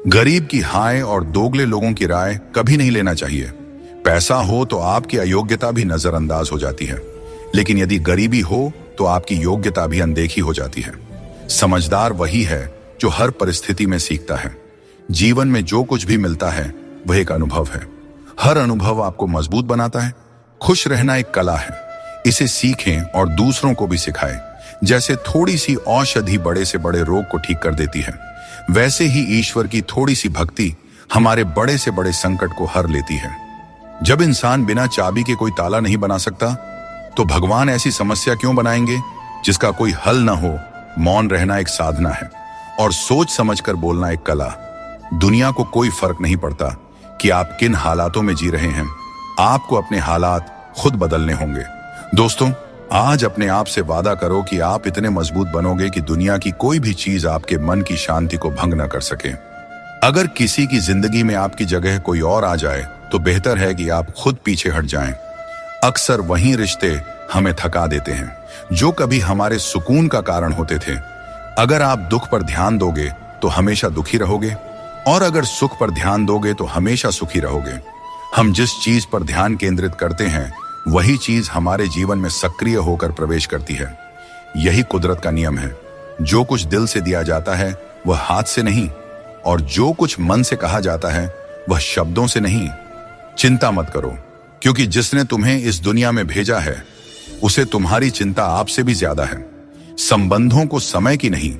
गरीब की हाय और दोगले लोगों की राय कभी नहीं लेना चाहिए। पैसा हो तो आपकी अयोग्यता भी नजरअंदाज हो जाती है, लेकिन यदि गरीबी हो तो आपकी योग्यता भी अनदेखी हो जाती है। समझदार वही है जो हर परिस्थिति में सीखता है। जीवन में जो कुछ भी मिलता है वह एक अनुभव है। हर अनुभव आपको मजबूत बनाता है। खुश रहना एक कला है, इसे सीखें और दूसरों को भी सिखाएं। जैसे थोड़ी सी औषधि बड़े से बड़े रोग को ठीक कर देती है, वैसे ही ईश्वर की थोड़ी सी भक्ति हमारे बड़े से बड़े संकट को हर लेती है। जब इंसान बिना चाबी के कोई ताला नहीं बना सकता, तो भगवान ऐसी समस्या क्यों बनाएंगे जिसका कोई हल ना हो। मौन रहना एक साधना है और सोच समझकर बोलना एक कला। दुनिया को कोई फर्क नहीं पड़ता कि आप किन हालातों में जी रहे हैं, आपको अपने हालात खुद बदलने होंगे। दोस्तों, आज अपने आप से वादा करो कि आप इतने मजबूत बनोगे कि दुनिया की कोई भी चीज आपके मन की शांति को भंग न कर सके। अगर किसी की जिंदगी में आपकी जगह कोई और आ जाए तो बेहतर है कि आप खुद पीछे हट जाएं। अक्सर वही रिश्ते हमें थका देते हैं जो कभी हमारे सुकून का कारण होते थे। अगर आप दुख पर ध्यान दोगे तो हमेशा दुखी रहोगे, और अगर सुख पर ध्यान दोगे तो हमेशा सुखी रहोगे। हम जिस चीज पर ध्यान केंद्रित करते हैं वही चीज हमारे जीवन में सक्रिय होकर प्रवेश करती है। यही कुदरत का नियम है। जो कुछ दिल से दिया जाता है वह हाथ से नहीं, और जो कुछ मन से कहा जाता है वह शब्दों से नहीं। चिंता मत करो, क्योंकि जिसने तुम्हें इस दुनिया में भेजा है उसे तुम्हारी चिंता आपसे भी ज्यादा है। संबंधों को समय की नहीं,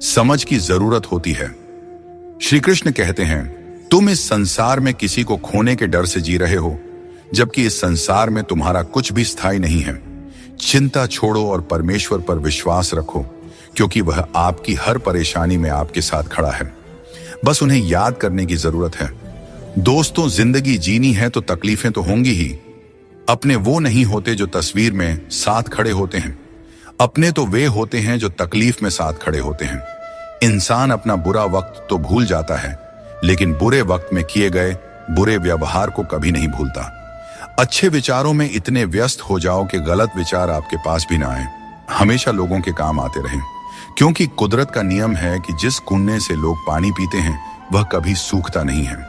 समझ की जरूरत होती है। श्री कृष्ण कहते हैं, तुम इस संसार में किसी को खोने के डर से जी रहे हो, जबकि इस संसार में तुम्हारा कुछ भी स्थायी नहीं है। चिंता छोड़ो और परमेश्वर पर विश्वास रखो, क्योंकि वह आपकी हर परेशानी में आपके साथ खड़ा है। बस उन्हें याद करने की जरूरत है। दोस्तों, जिंदगी जीनी है तो तकलीफें तो होंगी ही। अपने वो नहीं होते जो तस्वीर में साथ खड़े होते हैं, अपने तो वे होते हैं जो तकलीफ में साथ खड़े होते हैं। इंसान अपना बुरा वक्त तो भूल जाता है, लेकिन बुरे वक्त में किए गए बुरे व्यवहार को कभी नहीं भूलता। अच्छे विचारों में इतने व्यस्त हो जाओ कि गलत विचार आपके पास भी ना आए। हमेशा लोगों के काम आते रहें, क्योंकि कुदरत का नियम है कि जिस कुएं से लोग पानी पीते हैं वह कभी सूखता नहीं है।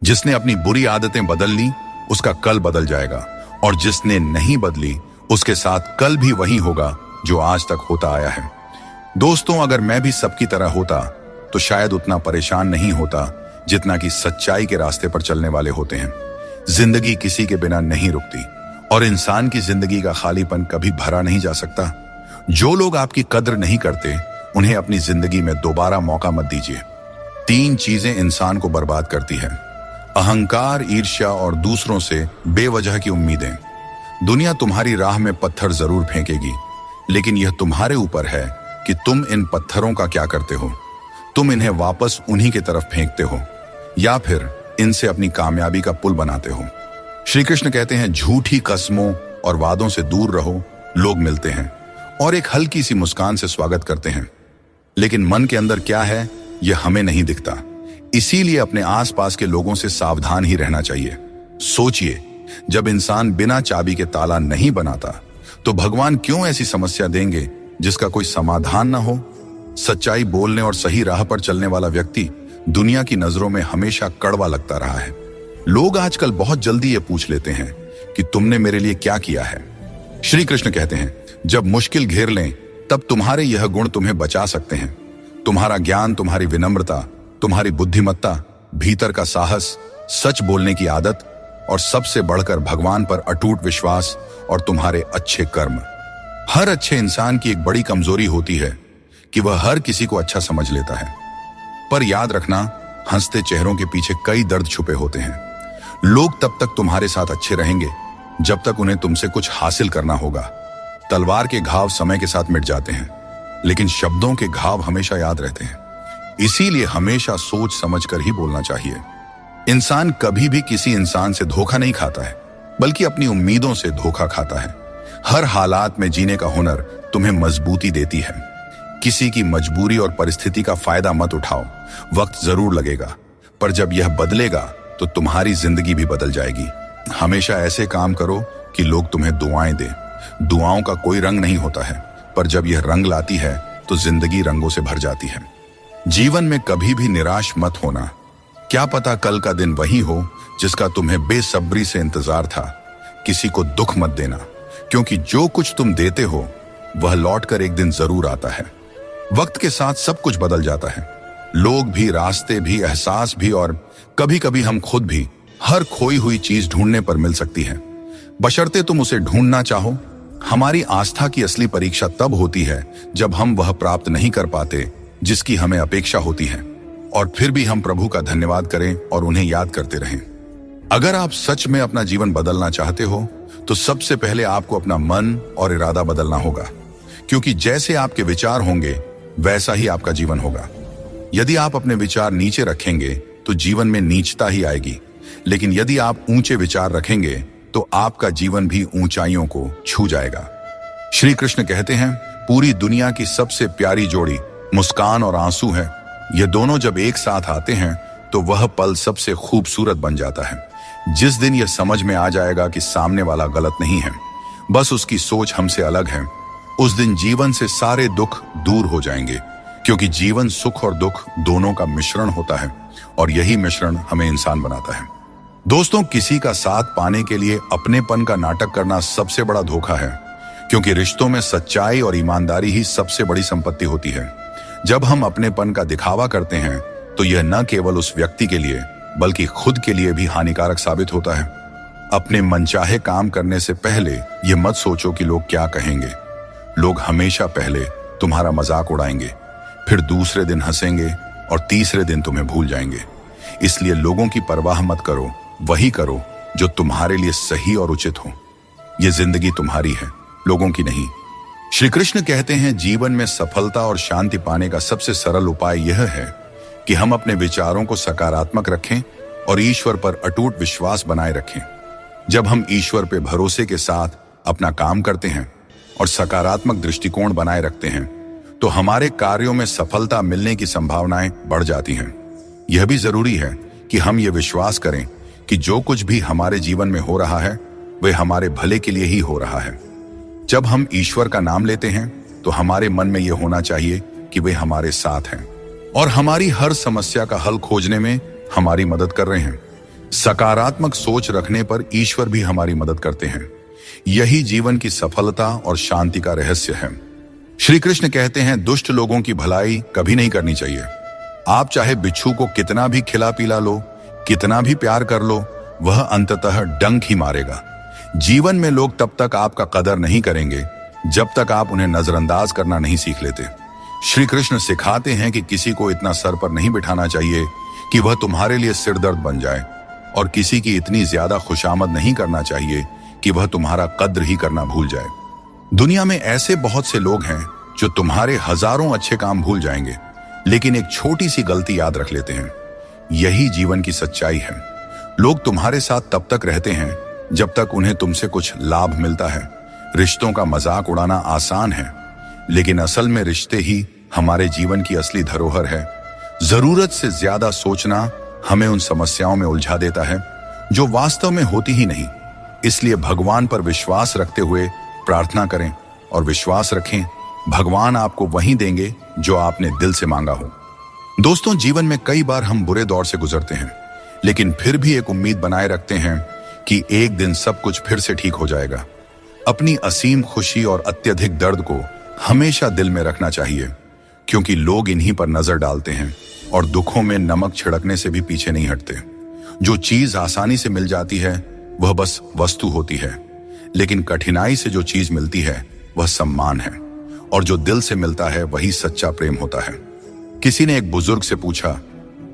जिसने अपनी बुरी आदतें बदल ली उसका कल बदल जाएगा, और जिसने नहीं बदली उसके साथ कल भी वही होगा जो आज तक होता आया है। दोस्तों, अगर मैं भी सबकी तरह होता तो शायद उतना परेशान नहीं होता जितना कि सच्चाई के रास्ते पर चलने वाले होते हैं। जिंदगी किसी के बिना नहीं रुकती, और इंसान की जिंदगी का खालीपन कभी भरा नहीं जा सकता। जो लोग आपकी कद्र नहीं करते उन्हें अपनी जिंदगी में दोबारा मौका मत दीजिए। 3 चीजें इंसान को बर्बाद करती है: अहंकार, ईर्ष्या और दूसरों से बेवजह की उम्मीदें। दुनिया तुम्हारी राह में पत्थर जरूर फेंकेगी, लेकिन यह तुम्हारे ऊपर है कि तुम इन पत्थरों का क्या करते हो। तुम इन्हें वापस उन्हीं की तरफ फेंकते हो, या फिर इनसे अपनी कामयाबी का पुल बनाते हो। श्री कृष्ण कहते हैं, झूठी कस्मों और वादों से दूर रहो। लोग मिलते हैं और एक हल्की सी मुस्कान से स्वागत करते हैं, लेकिन मन के अंदर क्या है यह हमें नहीं दिखता। इसीलिए अपने आसपास के लोगों से सावधान ही रहना चाहिए। सोचिए, जब इंसान बिना चाबी के ताला नहीं बनाता तो भगवान क्यों ऐसी समस्या देंगे जिसका कोई समाधान ना हो। सच्चाई बोलने और सही राह पर चलने वाला व्यक्ति दुनिया की नजरों में हमेशा कड़वा लगता रहा है। लोग आजकल बहुत जल्दी ये पूछ लेते हैं कि तुमने मेरे लिए क्या किया है। श्री कृष्ण कहते हैं, जब मुश्किल घेर लें तब तुम्हारे यह गुण तुम्हें बचा सकते हैं। तुम्हारा ज्ञान, तुम्हारी विनम्रता, तुम्हारी बुद्धिमत्ता, भीतर का साहस, सच बोलने की आदत, और सबसे बढ़कर भगवान पर अटूट विश्वास और तुम्हारे अच्छे कर्म। हर अच्छे इंसान की एक बड़ी कमजोरी होती है कि वह हर किसी को अच्छा समझ लेता है। पर याद रखना, हंसते चेहरों के पीछे कई दर्द छुपे होते हैं। लोग तब तक तुम्हारे साथ अच्छे रहेंगे जब तक उन्हें तुमसे कुछ हासिल करना होगा। तलवार के घाव समय के साथ मिट जाते हैं, लेकिन शब्दों के घाव हमेशा याद रहते हैं। इसीलिए हमेशा सोच समझकर ही बोलना चाहिए। इंसान कभी भी किसी इंसान से धोखा नहीं खाता है, बल्कि अपनी उम्मीदों से धोखा खाता है। हर हालात में जीने का हुनर तुम्हें मजबूती देती है। किसी की मजबूरी और परिस्थिति का फायदा मत उठाओ। वक्त जरूर लगेगा, पर जब यह बदलेगा तो तुम्हारी जिंदगी भी बदल जाएगी। हमेशा ऐसे काम करो कि लोग तुम्हें दुआएं दें। दुआओं का कोई रंग नहीं होता है, पर जब यह रंग लाती है तो जिंदगी रंगों से भर जाती है। जीवन में कभी भी निराश मत होना। क्या पता कल का दिन वही हो जिसका तुम्हें बेसब्री से इंतजार था। किसी को दुख मत देना, क्योंकि जो कुछ तुम देते हो वह लौटकर एक दिन जरूर आता है। वक्त के साथ सब कुछ बदल जाता है, लोग भी, रास्ते भी, एहसास भी, और कभी कभी हम खुद भी। हर खोई हुई चीज ढूंढने पर मिल सकती है, बशर्ते तुम उसे ढूंढना चाहो। हमारी आस्था की असली परीक्षा तब होती है जब हम वह प्राप्त नहीं कर पाते जिसकी हमें अपेक्षा होती है, और फिर भी हम प्रभु का धन्यवाद करें और उन्हें याद करते रहें। अगर आप सच में अपना जीवन बदलना चाहते हो तो सबसे पहले आपको अपना मन और इरादा बदलना होगा, क्योंकि जैसे आपके विचार होंगे वैसा ही आपका जीवन होगा। यदि आप अपने विचार नीचे रखेंगे तो जीवन में नीचता ही आएगी, लेकिन यदि आप ऊंचे विचार रखेंगे तो आपका जीवन भी ऊंचाइयों को छू जाएगा। श्री कृष्ण कहते हैं, पूरी दुनिया की सबसे प्यारी जोड़ी मुस्कान और आंसू है। ये दोनों जब एक साथ आते हैं तो वह पल सबसे खूबसूरत बन जाता है। जिस दिन यह समझ में आ जाएगा कि सामने वाला गलत नहीं है, बस उसकी सोच हमसे अलग है, उस दिन जीवन से सारे दुख दूर हो जाएंगे, क्योंकि जीवन सुख और दुख दोनों का मिश्रण होता है, और यही मिश्रण हमें इंसान बनाता है। दोस्तों, किसी का साथ पाने के लिए अपनेपन का नाटक करना सबसे बड़ा धोखा है, क्योंकि रिश्तों में सच्चाई और ईमानदारी ही सबसे बड़ी संपत्ति होती है। जब हम अपनेपन का दिखावा करते हैं तो यह न केवल उस व्यक्ति के लिए बल्कि खुद के लिए भी हानिकारक साबित होता है। अपने मनचाहे काम करने से पहले यह मत सोचो कि लोग क्या कहेंगे। लोग हमेशा पहले तुम्हारा मजाक उड़ाएंगे, फिर दूसरे दिन हंसेंगे और तीसरे दिन तुम्हें भूल जाएंगे। इसलिए लोगों की परवाह मत करो, वही करो जो तुम्हारे लिए सही और उचित हो। यह जिंदगी तुम्हारी है, लोगों की नहीं। श्री कृष्ण कहते हैं, जीवन में सफलता और शांति पाने का सबसे सरल उपाय यह है कि हम अपने विचारों को सकारात्मक रखें और ईश्वर पर अटूट विश्वास बनाए रखें। जब हम ईश्वर पर भरोसे के साथ अपना काम करते हैं और सकारात्मक दृष्टिकोण बनाए रखते हैं तो हमारे कार्यों में सफलता मिलने की संभावनाएं बढ़ जाती हैं। यह भी जरूरी है कि हम ये विश्वास करें कि जो कुछ भी हमारे जीवन में हो रहा है वह हमारे भले के लिए ही हो रहा है। जब हम ईश्वर का नाम लेते हैं तो हमारे मन में यह होना चाहिए कि वे हमारे साथ हैं और हमारी हर समस्या का हल खोजने में हमारी मदद कर रहे हैं। सकारात्मक सोच रखने पर ईश्वर भी हमारी मदद करते हैं। यही जीवन की सफलता और शांति का रहस्य है। श्री कृष्ण कहते हैं, दुष्ट लोगों की भलाई कभी नहीं करनी चाहिए। आप चाहे बिच्छू को कितना भी खिला पिला लो, कितना भी प्यार कर लो, वह अंततः डंक ही मारेगा। जीवन में लोग तब तक आपका कदर नहीं करेंगे जब तक आप उन्हें नजरअंदाज करना नहीं सीख लेते। श्री कृष्ण सिखाते हैं कि किसी को इतना सर पर नहीं बिठाना चाहिए कि वह तुम्हारे लिए सिरदर्द बन जाए, और किसी की इतनी ज्यादा खुशामद नहीं करना चाहिए कि वह तुम्हारा कद्र ही करना भूल जाए। दुनिया में ऐसे बहुत से लोग हैं जो तुम्हारे हजारों अच्छे काम भूल जाएंगे, लेकिन एक छोटी सी गलती याद रख लेते हैं। यही जीवन की सच्चाई है। लोग तुम्हारे साथ तब तक रहते हैं जब तक उन्हें तुमसे कुछ लाभ मिलता है। रिश्तों का मजाक उड़ाना आसान है, लेकिन असल में रिश्ते ही हमारे जीवन की असली धरोहर है। जरूरत से ज्यादा सोचना हमें उन समस्याओं में उलझा देता है जो वास्तव में होती ही नहीं। इसलिए भगवान पर विश्वास रखते हुए प्रार्थना करें और विश्वास रखें, भगवान आपको वही देंगे जो आपने दिल से मांगा हो। दोस्तों, जीवन में कई बार हम बुरे दौर से गुजरते हैं, लेकिन फिर भी एक उम्मीद बनाए रखते हैं कि एक दिन सब कुछ फिर से ठीक हो जाएगा। अपनी असीम खुशी और अत्यधिक दर्द को हमेशा दिल में रखना चाहिए, क्योंकि लोग इन्हीं पर नजर डालते हैं और दुखों में नमक छिड़कने से भी पीछे नहीं हटते। जो चीज आसानी से मिल जाती है वह बस वस्तु होती है, लेकिन कठिनाई से जो चीज मिलती है वह सम्मान है, और जो दिल से मिलता है वही सच्चा प्रेम होता है। किसी ने एक बुजुर्ग से पूछा,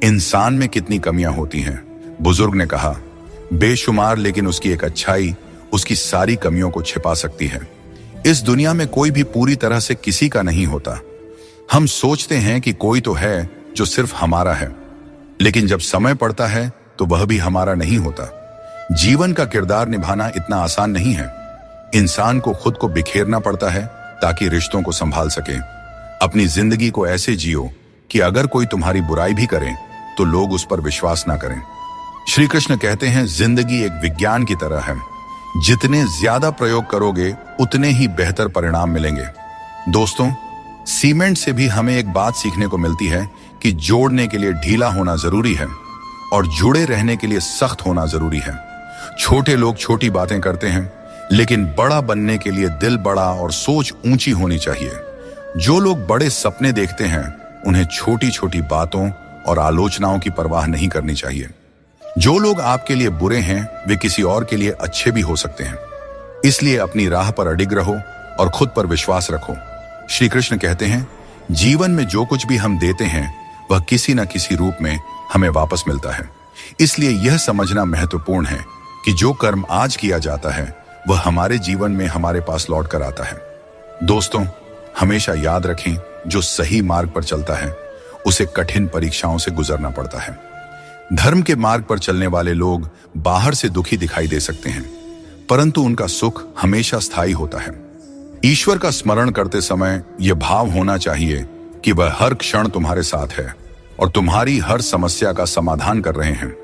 इंसान में कितनी कमियां होती हैं? बुजुर्ग ने कहा, बेशुमार, लेकिन उसकी एक अच्छाई उसकी सारी कमियों को छिपा सकती है। इस दुनिया में कोई भी पूरी तरह से किसी का नहीं होता। हम सोचते हैं कि कोई तो है जो सिर्फ हमारा है, लेकिन जब समय पड़ता है तो वह भी हमारा नहीं होता। जीवन का किरदार निभाना इतना आसान नहीं है। इंसान को खुद को बिखेरना पड़ता है ताकि रिश्तों को संभाल सके। अपनी जिंदगी को ऐसे जियो कि अगर कोई तुम्हारी बुराई भी करे तो लोग उस पर विश्वास ना करें। श्री कृष्ण कहते हैं, जिंदगी एक विज्ञान की तरह है, जितने ज्यादा प्रयोग करोगे उतने ही बेहतर परिणाम मिलेंगे। दोस्तों, सीमेंट से भी हमें एक बात सीखने को मिलती है कि जोड़ने के लिए ढीला होना जरूरी है और जुड़े रहने के लिए सख्त होना जरूरी है। छोटे लोग छोटी बातें करते हैं, लेकिन बड़ा बनने के लिए दिल बड़ा और सोच ऊंची होनी चाहिए। जो लोग बड़े सपने देखते हैं, उन्हें छोटी छोटी बातों और आलोचनाओं की परवाह नहीं करनी चाहिए। जो लोग आपके लिए बुरे हैं, वे किसी और के लिए अच्छे भी हो सकते हैं। इसलिए अपनी राह पर अडिग रहो और खुद पर विश्वास रखो। श्री कृष्ण कहते हैं, जीवन में जो कुछ भी हम देते हैं वह किसी न किसी रूप में हमें वापस मिलता है। इसलिए यह समझना महत्वपूर्ण है कि जो कर्म आज किया जाता है वह हमारे जीवन में हमारे पास लौट कर आता है। दोस्तों, हमेशा याद रखें, जो सही मार्ग पर चलता है उसे कठिन परीक्षाओं से गुजरना पड़ता है। धर्म के मार्ग पर चलने वाले लोग बाहर से दुखी दिखाई दे सकते हैं, परंतु उनका सुख हमेशा स्थायी होता है। ईश्वर का स्मरण करते समय यह भाव होना चाहिए कि वह हर क्षण तुम्हारे साथ है और तुम्हारी हर समस्या का समाधान कर रहे हैं।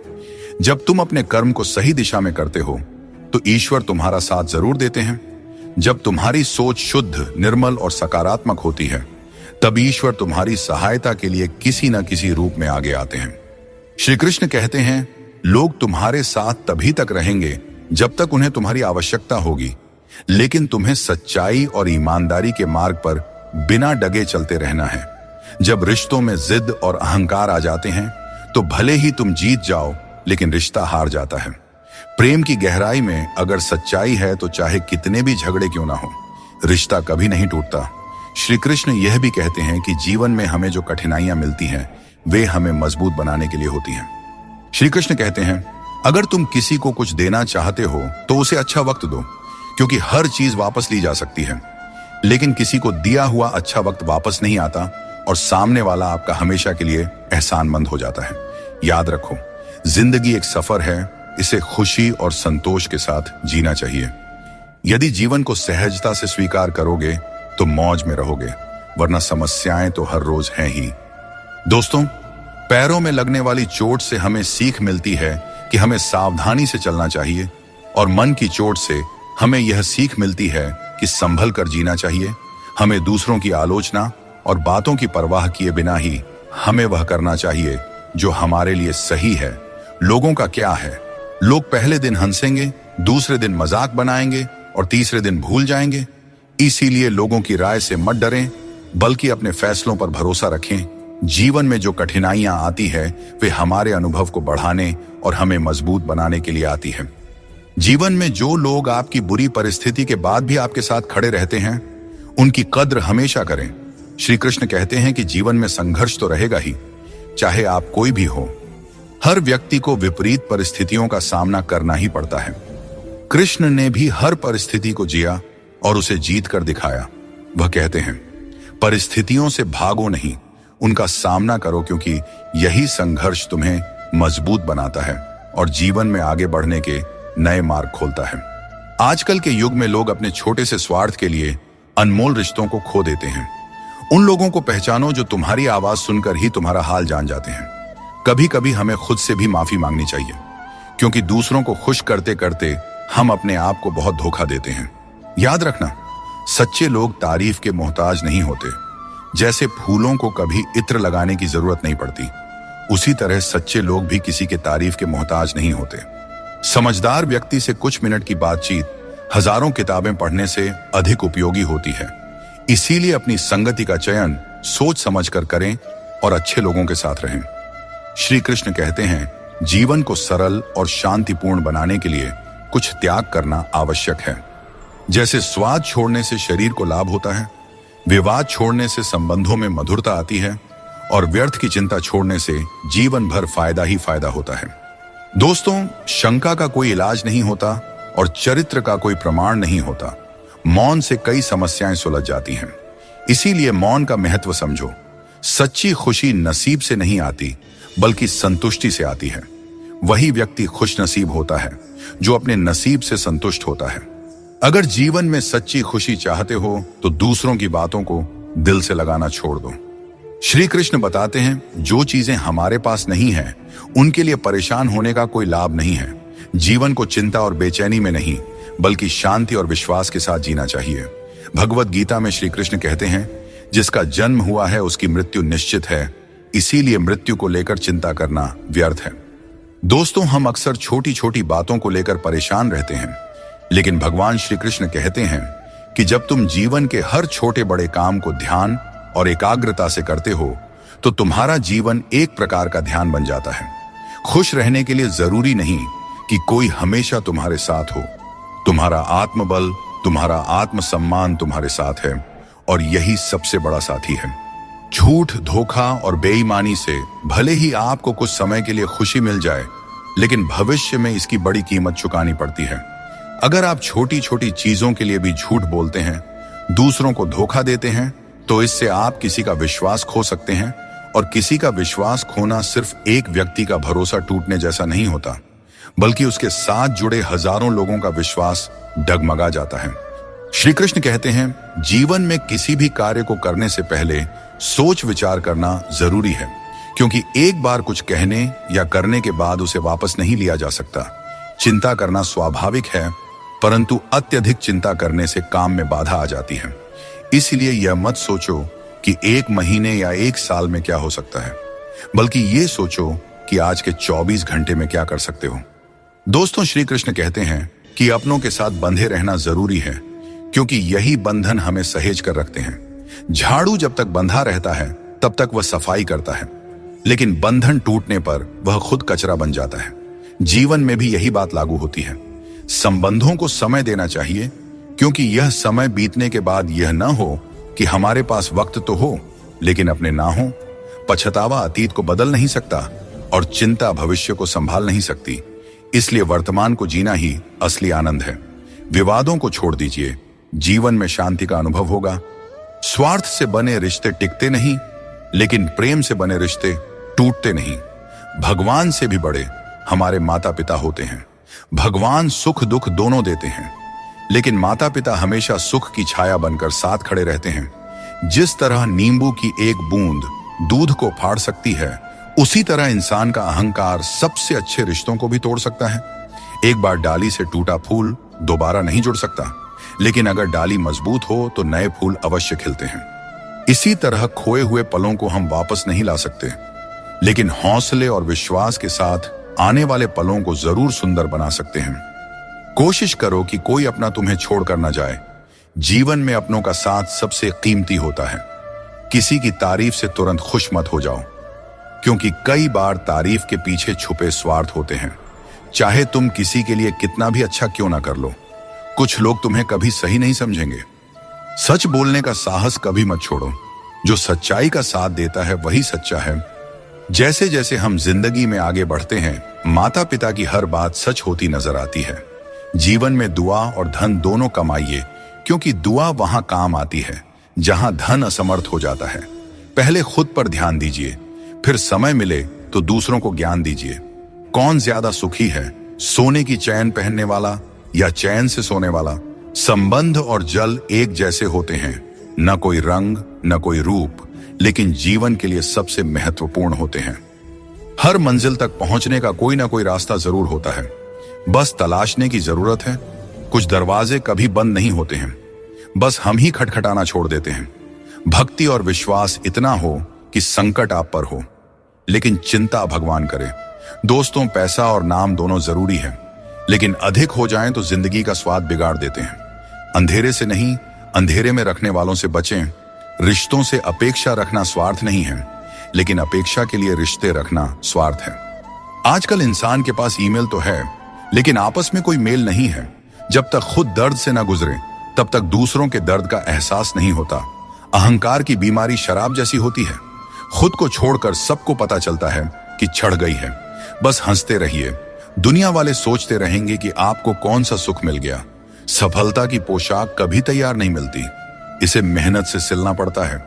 जब तुम अपने कर्म को सही दिशा में करते हो तो ईश्वर तुम्हारा साथ जरूर देते हैं। जब तुम्हारी सोच शुद्ध, निर्मल और सकारात्मक होती है, तब ईश्वर तुम्हारी सहायता के लिए किसी न किसी रूप में आगे आते हैं। श्री कृष्ण कहते हैं, लोग तुम्हारे साथ तभी तक रहेंगे जब तक उन्हें तुम्हारी आवश्यकता होगी, लेकिन तुम्हें सच्चाई और ईमानदारी के मार्ग पर बिना डगे चलते रहना है। जब रिश्तों में जिद और अहंकार आ जाते हैं तो भले ही तुम जीत जाओ, लेकिन रिश्ता हार जाता है। प्रेम की गहराई में अगर सच्चाई है तो चाहे कितने भी झगड़े क्यों ना हो, रिश्ता कभी नहीं टूटता। श्री कृष्ण यह भी कहते हैं कि जीवन में हमें जो कठिनाइयां मिलती हैं वे हमें मजबूत बनाने के लिए होती हैं। श्री कृष्ण कहते हैं, अगर तुम किसी को कुछ देना चाहते हो तो उसे अच्छा वक्त दो, क्योंकि हर चीज वापस ली जा सकती है, लेकिन किसी को दिया हुआ अच्छा वक्त वापस नहीं आता और सामने वाला आपका हमेशा के लिए एहसानमंद हो जाता है। याद रखो, जिंदगी एक सफर है, इसे खुशी और संतोष के साथ जीना चाहिए। यदि जीवन को सहजता से स्वीकार करोगे तो मौज में रहोगे, वरना समस्याएं तो हर रोज हैं ही। दोस्तों, पैरों में लगने वाली चोट से हमें सीख मिलती है कि हमें सावधानी से चलना चाहिए, और मन की चोट से हमें यह सीख मिलती है कि संभल कर जीना चाहिए। हमें दूसरों की आलोचना और बातों की परवाह किए बिना ही हमें वह करना चाहिए जो हमारे लिए सही है। लोगों का क्या है, लोग पहले दिन हंसेंगे, दूसरे दिन मजाक बनाएंगे और तीसरे दिन भूल जाएंगे। इसीलिए लोगों की राय से मत डरें, बल्कि अपने फैसलों पर भरोसा रखें। जीवन में जो कठिनाइयां आती है वे हमारे अनुभव को बढ़ाने और हमें मजबूत बनाने के लिए आती है। जीवन में जो लोग आपकी बुरी परिस्थिति के बाद भी आपके साथ खड़े रहते हैं, उनकी कद्र हमेशा करें। श्री कृष्ण कहते हैं कि जीवन में संघर्ष तो रहेगा ही, चाहे आप कोई भी हो। हर व्यक्ति को विपरीत परिस्थितियों का सामना करना ही पड़ता है। कृष्ण ने भी हर परिस्थिति को जिया और उसे जीत कर दिखाया। वह कहते हैं, परिस्थितियों से भागो नहीं, उनका सामना करो, क्योंकि यही संघर्ष तुम्हें मजबूत बनाता है और जीवन में आगे बढ़ने के नए मार्ग खोलता है। आजकल के युग में लोग अपने छोटे से स्वार्थ के लिए अनमोल रिश्तों को खो देते हैं। उन लोगों को पहचानो जो तुम्हारी आवाज सुनकर ही तुम्हारा हाल जान जाते हैं। कभी कभी हमें खुद से भी माफी मांगनी चाहिए, क्योंकि दूसरों को खुश करते करते हम अपने आप को बहुत धोखा देते हैं। याद रखना, सच्चे लोग तारीफ के मोहताज नहीं होते। जैसे फूलों को कभी इत्र लगाने की जरूरत नहीं पड़ती, उसी तरह सच्चे लोग भी किसी के तारीफ के मोहताज नहीं होते। समझदार व्यक्ति से कुछ मिनट की बातचीत हजारों किताबें पढ़ने से अधिक उपयोगी होती है। इसीलिए अपनी संगति का चयन सोच समझकर करें और अच्छे लोगों के साथ रहें। श्री कृष्ण कहते हैं, जीवन को सरल और शांतिपूर्ण बनाने के लिए कुछ त्याग करना आवश्यक है। जैसे स्वाद छोड़ने से शरीर को लाभ होता है, विवाद छोड़ने से संबंधों में मधुरता आती है, और व्यर्थ की चिंता छोड़ने से जीवन भर फायदा ही फायदा होता है। दोस्तों, शंका का कोई इलाज नहीं होता और चरित्र का कोई प्रमाण नहीं होता। मौन से कई समस्याएं सुलझ जाती हैं। इसीलिए मौन का महत्व समझो। सच्ची खुशी नसीब से नहीं आती, बल्कि संतुष्टि से आती है। वही व्यक्ति खुश नसीब होता है जो अपने नसीब से संतुष्ट होता है। अगर जीवन में सच्ची खुशी चाहते हो तो दूसरों की बातों को दिल से लगाना छोड़ दो। श्री कृष्ण बताते हैं, जो चीजें हमारे पास नहीं है उनके लिए परेशान होने का कोई लाभ नहीं है। जीवन को चिंता और बेचैनी में नहीं, बल्कि शांति और विश्वास के साथ जीना चाहिए। भगवत गीता में श्री कृष्ण कहते हैं, जिसका जन्म हुआ है उसकी मृत्यु निश्चित है, इसीलिए मृत्यु को लेकर चिंता करना व्यर्थ है। दोस्तों, हम अक्सर छोटी छोटी बातों को लेकर परेशान रहते हैं, लेकिन भगवान श्री कृष्ण कहते हैं कि जब तुम जीवन के हर छोटे बड़े काम को ध्यान और एकाग्रता से करते हो तो तुम्हारा जीवन एक प्रकार का ध्यान बन जाता है। खुश रहने के लिए जरूरी नहीं कि कोई हमेशा तुम्हारे साथ हो। तुम्हारा आत्मबल, तुम्हारा आत्मसम्मान तुम्हारे साथ है, और यही सबसे बड़ा साथी है। झूठ, धोखा और बेईमानी से भले ही आपको कुछ समय के लिए खुशी मिल जाए, लेकिन भविष्य में इसकी बड़ी कीमत चुकानी पड़ती है। अगर आप छोटी छोटी चीजों के लिए भी झूठ बोलते हैं, दूसरों को धोखा देते हैं, तो इससे आप किसी का विश्वास खो सकते हैं। और किसी का विश्वास खोना सिर्फ एक व्यक्ति का भरोसा टूटने जैसा नहीं होता, बल्कि उसके साथ जुड़े हजारों लोगों का विश्वास डगमगा जाता है। श्री कृष्ण कहते हैं, जीवन में किसी भी कार्य को करने से पहले सोच विचार करना जरूरी है, क्योंकि एक बार कुछ कहने या करने के बाद उसे वापस नहीं लिया जा सकता। चिंता करना स्वाभाविक है, परंतु अत्यधिक चिंता करने से काम में बाधा आ जाती है। इसलिए यह मत सोचो कि एक महीने या एक साल में क्या हो सकता है, बल्कि ये सोचो कि आज के 24 घंटे में क्या कर सकते हो। दोस्तों, श्री कृष्ण कहते हैं कि अपनों के साथ बंधे रहना जरूरी है, क्योंकि यही बंधन हमें सहेज कर रखते हैं। झाड़ू जब तक बंधा रहता है तब तक वह सफाई करता है, लेकिन बंधन टूटने पर वह खुद कचरा बन जाता है। जीवन में भी यही बात लागू होती है। संबंधों को समय देना चाहिए, क्योंकि यह समय बीतने के बाद यह न हो कि हमारे पास वक्त तो हो लेकिन अपने ना हो। पछतावा अतीत को बदल नहीं सकता और चिंता भविष्य को संभाल नहीं सकती। इसलिए वर्तमान को जीना ही असली आनंद है। विवादों को छोड़ दीजिए, जीवन में शांति का अनुभव होगा। स्वार्थ से बने रिश्ते टिकते नहीं, लेकिन प्रेम से बने रिश्ते टूटते नहीं। भगवान से भी बड़े हमारे माता पिता होते हैं। भगवान सुख दुख दोनों देते हैं, लेकिन माता पिता हमेशा सुख की छाया बनकर साथ खड़े रहते हैं। जिस तरह नींबू की एक बूंद दूध को फाड़ सकती है, उसी तरह इंसान का अहंकार सबसे अच्छे रिश्तों को भी तोड़ सकता है। एक बार डाली से टूटा फूल दोबारा नहीं जुड़ सकता, लेकिन अगर डाली मजबूत हो तो नए फूल अवश्य खिलते हैं। इसी तरह खोए हुए पलों को हम वापस नहीं ला सकते, लेकिन हौसले और विश्वास के साथ आने वाले पलों को जरूर सुंदर बना सकते हैं। कोशिश करो कि कोई अपना तुम्हें छोड़कर न जाए। जीवन में अपनों का साथ सबसे कीमती होता है। किसी की तारीफ से तुरंत खुश मत हो जाओ, क्योंकि कई बार तारीफ के पीछे छुपे स्वार्थ होते हैं। चाहे तुम किसी के लिए कितना भी अच्छा क्यों ना कर लो, कुछ लोग तुम्हें कभी सही नहीं समझेंगे। सच बोलने का साहस कभी मत छोड़ो। जो सच्चाई का साथ देता है वही सच्चा है। जैसे जैसे हम जिंदगी में आगे बढ़ते हैं, माता पिता की हर बात सच होती नजर आती है। जीवन में दुआ और धन दोनों कमाइए, क्योंकि दुआ वहां काम आती है जहां धन असमर्थ हो जाता है। पहले खुद पर ध्यान दीजिए, फिर समय मिले तो दूसरों को ज्ञान दीजिए। कौन ज्यादा सुखी है, सोने की चैन पहनने वाला या चैन से सोने वाला? संबंध और जल एक जैसे होते हैं, न कोई रंग न कोई रूप, लेकिन जीवन के लिए सबसे महत्वपूर्ण होते हैं। हर मंजिल तक पहुंचने का कोई ना कोई रास्ता जरूर होता है, बस तलाशने की जरूरत है। कुछ दरवाजे कभी बंद नहीं होते हैं, बस हम ही खटखटाना छोड़ देते हैं। भक्ति और विश्वास इतना हो कि संकट आप पर हो, लेकिन चिंता भगवान करे। दोस्तों, पैसा और नाम दोनों जरूरी है, लेकिन अधिक हो जाएं तो जिंदगी का स्वाद बिगाड़ देते हैं। अंधेरे से नहीं, अंधेरे में रखने वालों से बचें। रिश्तों से अपेक्षा रखना स्वार्थ नहीं है, लेकिन अपेक्षा के लिए रिश्ते रखना स्वार्थ है। आजकल इंसान के पास ईमेल तो है, लेकिन आपस में कोई मेल नहीं है। जब तक खुद दर्द से ना गुजरे, तब तक दूसरों के दर्द का एहसास नहीं होता। अहंकार की बीमारी शराब जैसी होती है। खुद को छोड़कर सबको पता चलता है कि छड़ गई है। बस हंसते रहिए। दुनिया वाले सोचते रहेंगे कि आपको कौन सा सुख मिल गया। सफलता की पोशाक कभी तैयार नहीं मिलती, इसे मेहनत से सिलना पड़ता है।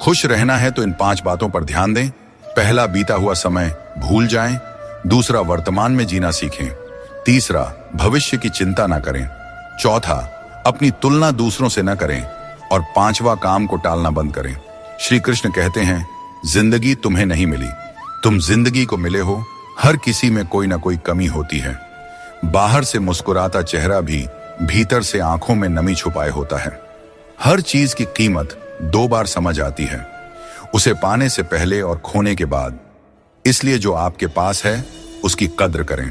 खुश रहना है तो इन 5 बातों पर ध्यान दें। पहला, बीता हुआ समय भूल जाएं। दूसरा, वर्तमान में जीना सीखें। तीसरा, भविष्य की चिंता ना करें। चौथा, अपनी तुलना दूसरों से न करें। और 5वां, काम को टालना बंद करें। श्री कृष्ण कहते हैं, जिंदगी तुम्हें नहीं मिली, तुम जिंदगी को मिले हो। हर किसी में कोई ना कोई कमी होती है। बाहर से मुस्कुराता चेहरा भी भीतर से आंखों में नमी छुपाए होता है। हर चीज की कीमत 2 बार समझ आती है, उसे पाने से पहले और खोने के बाद। इसलिए जो आपके पास है उसकी कद्र करें।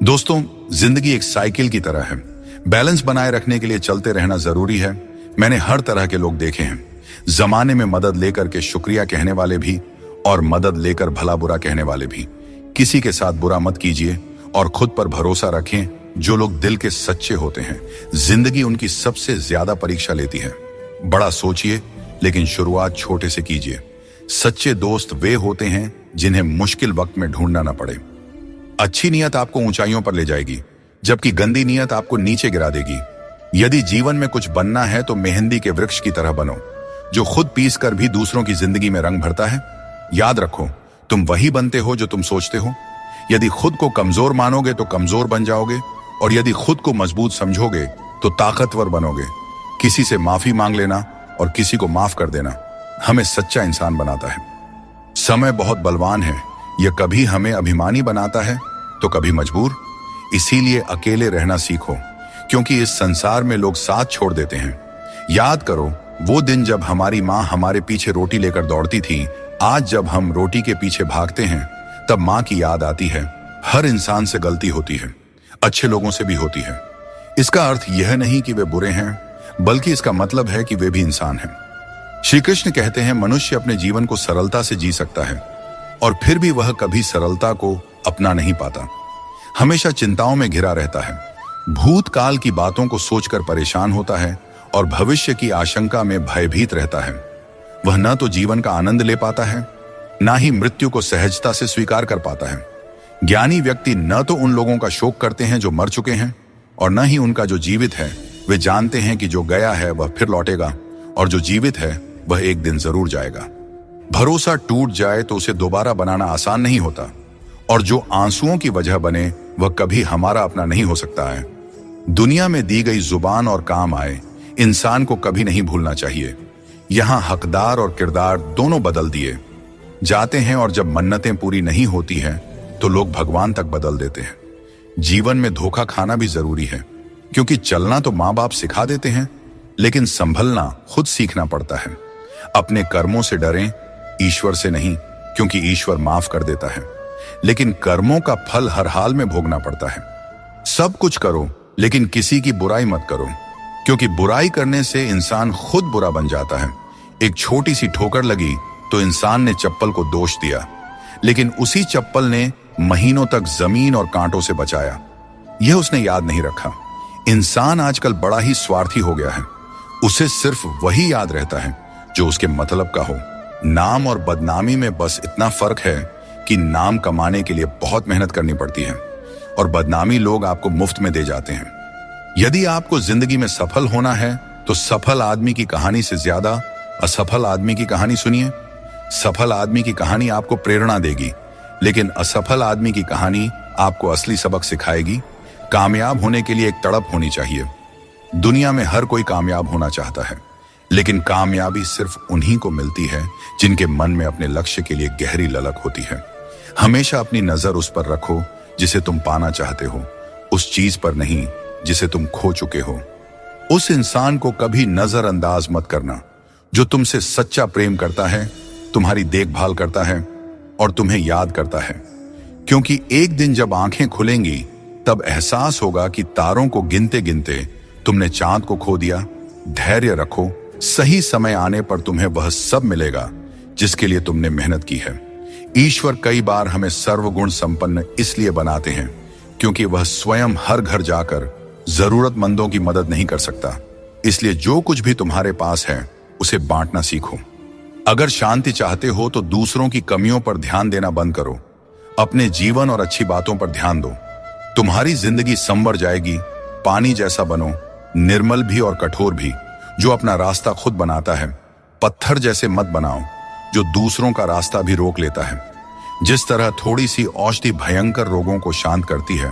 दोस्तों, जिंदगी एक साइकिल की तरह है। बैलेंस बनाए रखने के लिए चलते रहना जरूरी है। मैंने हर तरह के लोग देखे हैं। जमाने में मदद लेकर के शुक्रिया कहने वाले भी और मदद लेकर भला बुरा कहने वाले भी। किसी के साथ बुरा मत कीजिए और खुद पर भरोसा रखें। जो लोग दिल के सच्चे होते हैं, जिंदगी उनकी सबसे ज्यादा परीक्षा लेती है। बड़ा सोचिए, लेकिन शुरुआत छोटे से कीजिए। सच्चे दोस्त वे होते हैं जिन्हें मुश्किल वक्त में ढूंढना न पड़े। अच्छी नीयत आपको ऊंचाइयों पर ले जाएगी, जबकि गंदी नीयत आपको नीचे गिरा देगी। यदि जीवन में कुछ बनना है तो मेहंदी के वृक्ष की तरह बनो, जो खुद पीस कर भी दूसरों की जिंदगी में रंग भरता है। याद रखो, तुम वही बनते हो जो तुम सोचते हो। यदि खुद को कमजोर मानोगे तो कमजोर बन जाओगे, और यदि खुद को मजबूत समझोगे तो ताकतवर बनोगे। किसी से माफी मांग लेना और किसी को माफ कर देना हमें सच्चा इंसान बनाता है। समय बहुत बलवान है, यह कभी हमें अभिमानी बनाता है तो कभी मजबूर। इसीलिए अकेले रहना सीखो, क्योंकि इस संसार में लोग साथ छोड़ देते हैं। याद करो वो दिन जब हमारी माँ हमारे पीछे रोटी लेकर दौड़ती थी। आज जब हम रोटी के पीछे भागते हैं तब माँ की याद आती है। हर इंसान से गलती होती है, अच्छे लोगों से भी होती है। इसका अर्थ यह नहीं कि वे बुरे हैं, बल्कि इसका मतलब है कि वे भी इंसान हैं। श्री कृष्ण कहते हैं, मनुष्य अपने जीवन को सरलता से जी सकता है और फिर भी वह कभी सरलता को अपना नहीं पाता। हमेशा चिंताओं में घिरा रहता है, भूतकाल की बातों को सोचकर परेशान होता है और भविष्य की आशंका में भयभीत रहता है। वह न तो जीवन का आनंद ले पाता है, ना ही मृत्यु को सहजता से स्वीकार कर पाता है। ज्ञानी व्यक्ति न तो उन लोगों का शोक करते हैं जो मर चुके हैं, और न ही उनका जो जीवित है। वे जानते हैं कि जो गया है वह फिर लौटेगा, और जो जीवित है वह एक दिन जरूर जाएगा। भरोसा टूट जाए तो उसे दोबारा बनाना आसान नहीं होता, और जो आंसुओं की वजह बने वह कभी हमारा अपना नहीं हो सकता है। दुनिया में दी गई जुबान और काम आए इंसान को कभी नहीं भूलना चाहिए। यहाँ हकदार और किरदार दोनों बदल दिए जाते हैं, और जब मन्नतें पूरी नहीं होती हैं तो लोग भगवान तक बदल देते हैं। जीवन में धोखा खाना भी जरूरी है, क्योंकि चलना तो माँ बाप सिखा देते हैं, लेकिन संभलना खुद सीखना पड़ता है। अपने कर्मों से डरें, ईश्वर से नहीं, क्योंकि ईश्वर माफ कर देता है, लेकिन कर्मों का फल हर हाल में भोगना पड़ता है। सब कुछ करो, लेकिन किसी की बुराई मत करो, क्योंकि बुराई करने से इंसान खुद बुरा बन जाता है। एक छोटी सी ठोकर लगी तो इंसान ने चप्पल को दोष दिया, लेकिन उसी चप्पल ने महीनों तक जमीन और कांटों से बचाया। यह उसने याद नहीं रखा। इंसान आजकल बड़ा ही स्वार्थी हो गया है। उसे सिर्फ वही याद रहता है जो उसके मतलब का हो। नाम और बदनामी में बस इतना फर्क है कि नाम कमाने के लिए बहुत मेहनत करनी पड़ती है, और बदनामी लोग आपको मुफ्त में दे जाते हैं। यदि आपको जिंदगी में सफल होना है तो सफल आदमी की कहानी से ज्यादा असफल आदमी की कहानी सुनिए। सफल आदमी की कहानी आपको प्रेरणा देगी, लेकिन असफल आदमी की कहानी आपको असली सबक सिखाएगी। कामयाब होने के लिए एक तड़प होनी चाहिए। दुनिया में हर कोई कामयाब होना चाहता है, लेकिन कामयाबी सिर्फ उन्हीं को मिलती है जिनके मन में अपने लक्ष्य के लिए गहरी ललक होती है। हमेशा अपनी नजर उस पर रखो जिसे तुम पाना चाहते हो, उस चीज पर नहीं जिसे तुम खो चुके हो। उस इंसान को कभी नजरअंदाज मत करना जो तुमसे सच्चा प्रेम करता है, तुम्हारी देखभाल करता है और तुम्हें याद करता है। क्योंकि एक दिन जब आंखें खुलेंगी तब एहसास होगा कि तारों को गिनते गिनते तुमने चांद को खो दिया। धैर्य रखो, सही समय आने पर तुम्हें वह सब मिलेगा जिसके लिए तुमने मेहनत की है। ईश्वर कई बार हमें सर्वगुण संपन्न इसलिए बनाते हैं क्योंकि वह स्वयं हर घर जाकर जरूरतमंदों की मदद नहीं कर सकता। इसलिए जो कुछ भी तुम्हारे पास है उसे बांटना सीखो। अगर शांति चाहते हो तो दूसरों की कमियों पर ध्यान देना बंद करो। अपने जीवन और अच्छी बातों पर ध्यान दो। तुम्हारी जिंदगी संवर जाएगी। पानी जैसा बनो, निर्मल भी और कठोर भी, जो अपना रास्ता खुद बनाता है। पत्थर जैसे मत बनाओ जो दूसरों का रास्ता भी रोक लेता है। जिस तरह थोड़ी सी औषधि भयंकर रोगों को शांत करती है,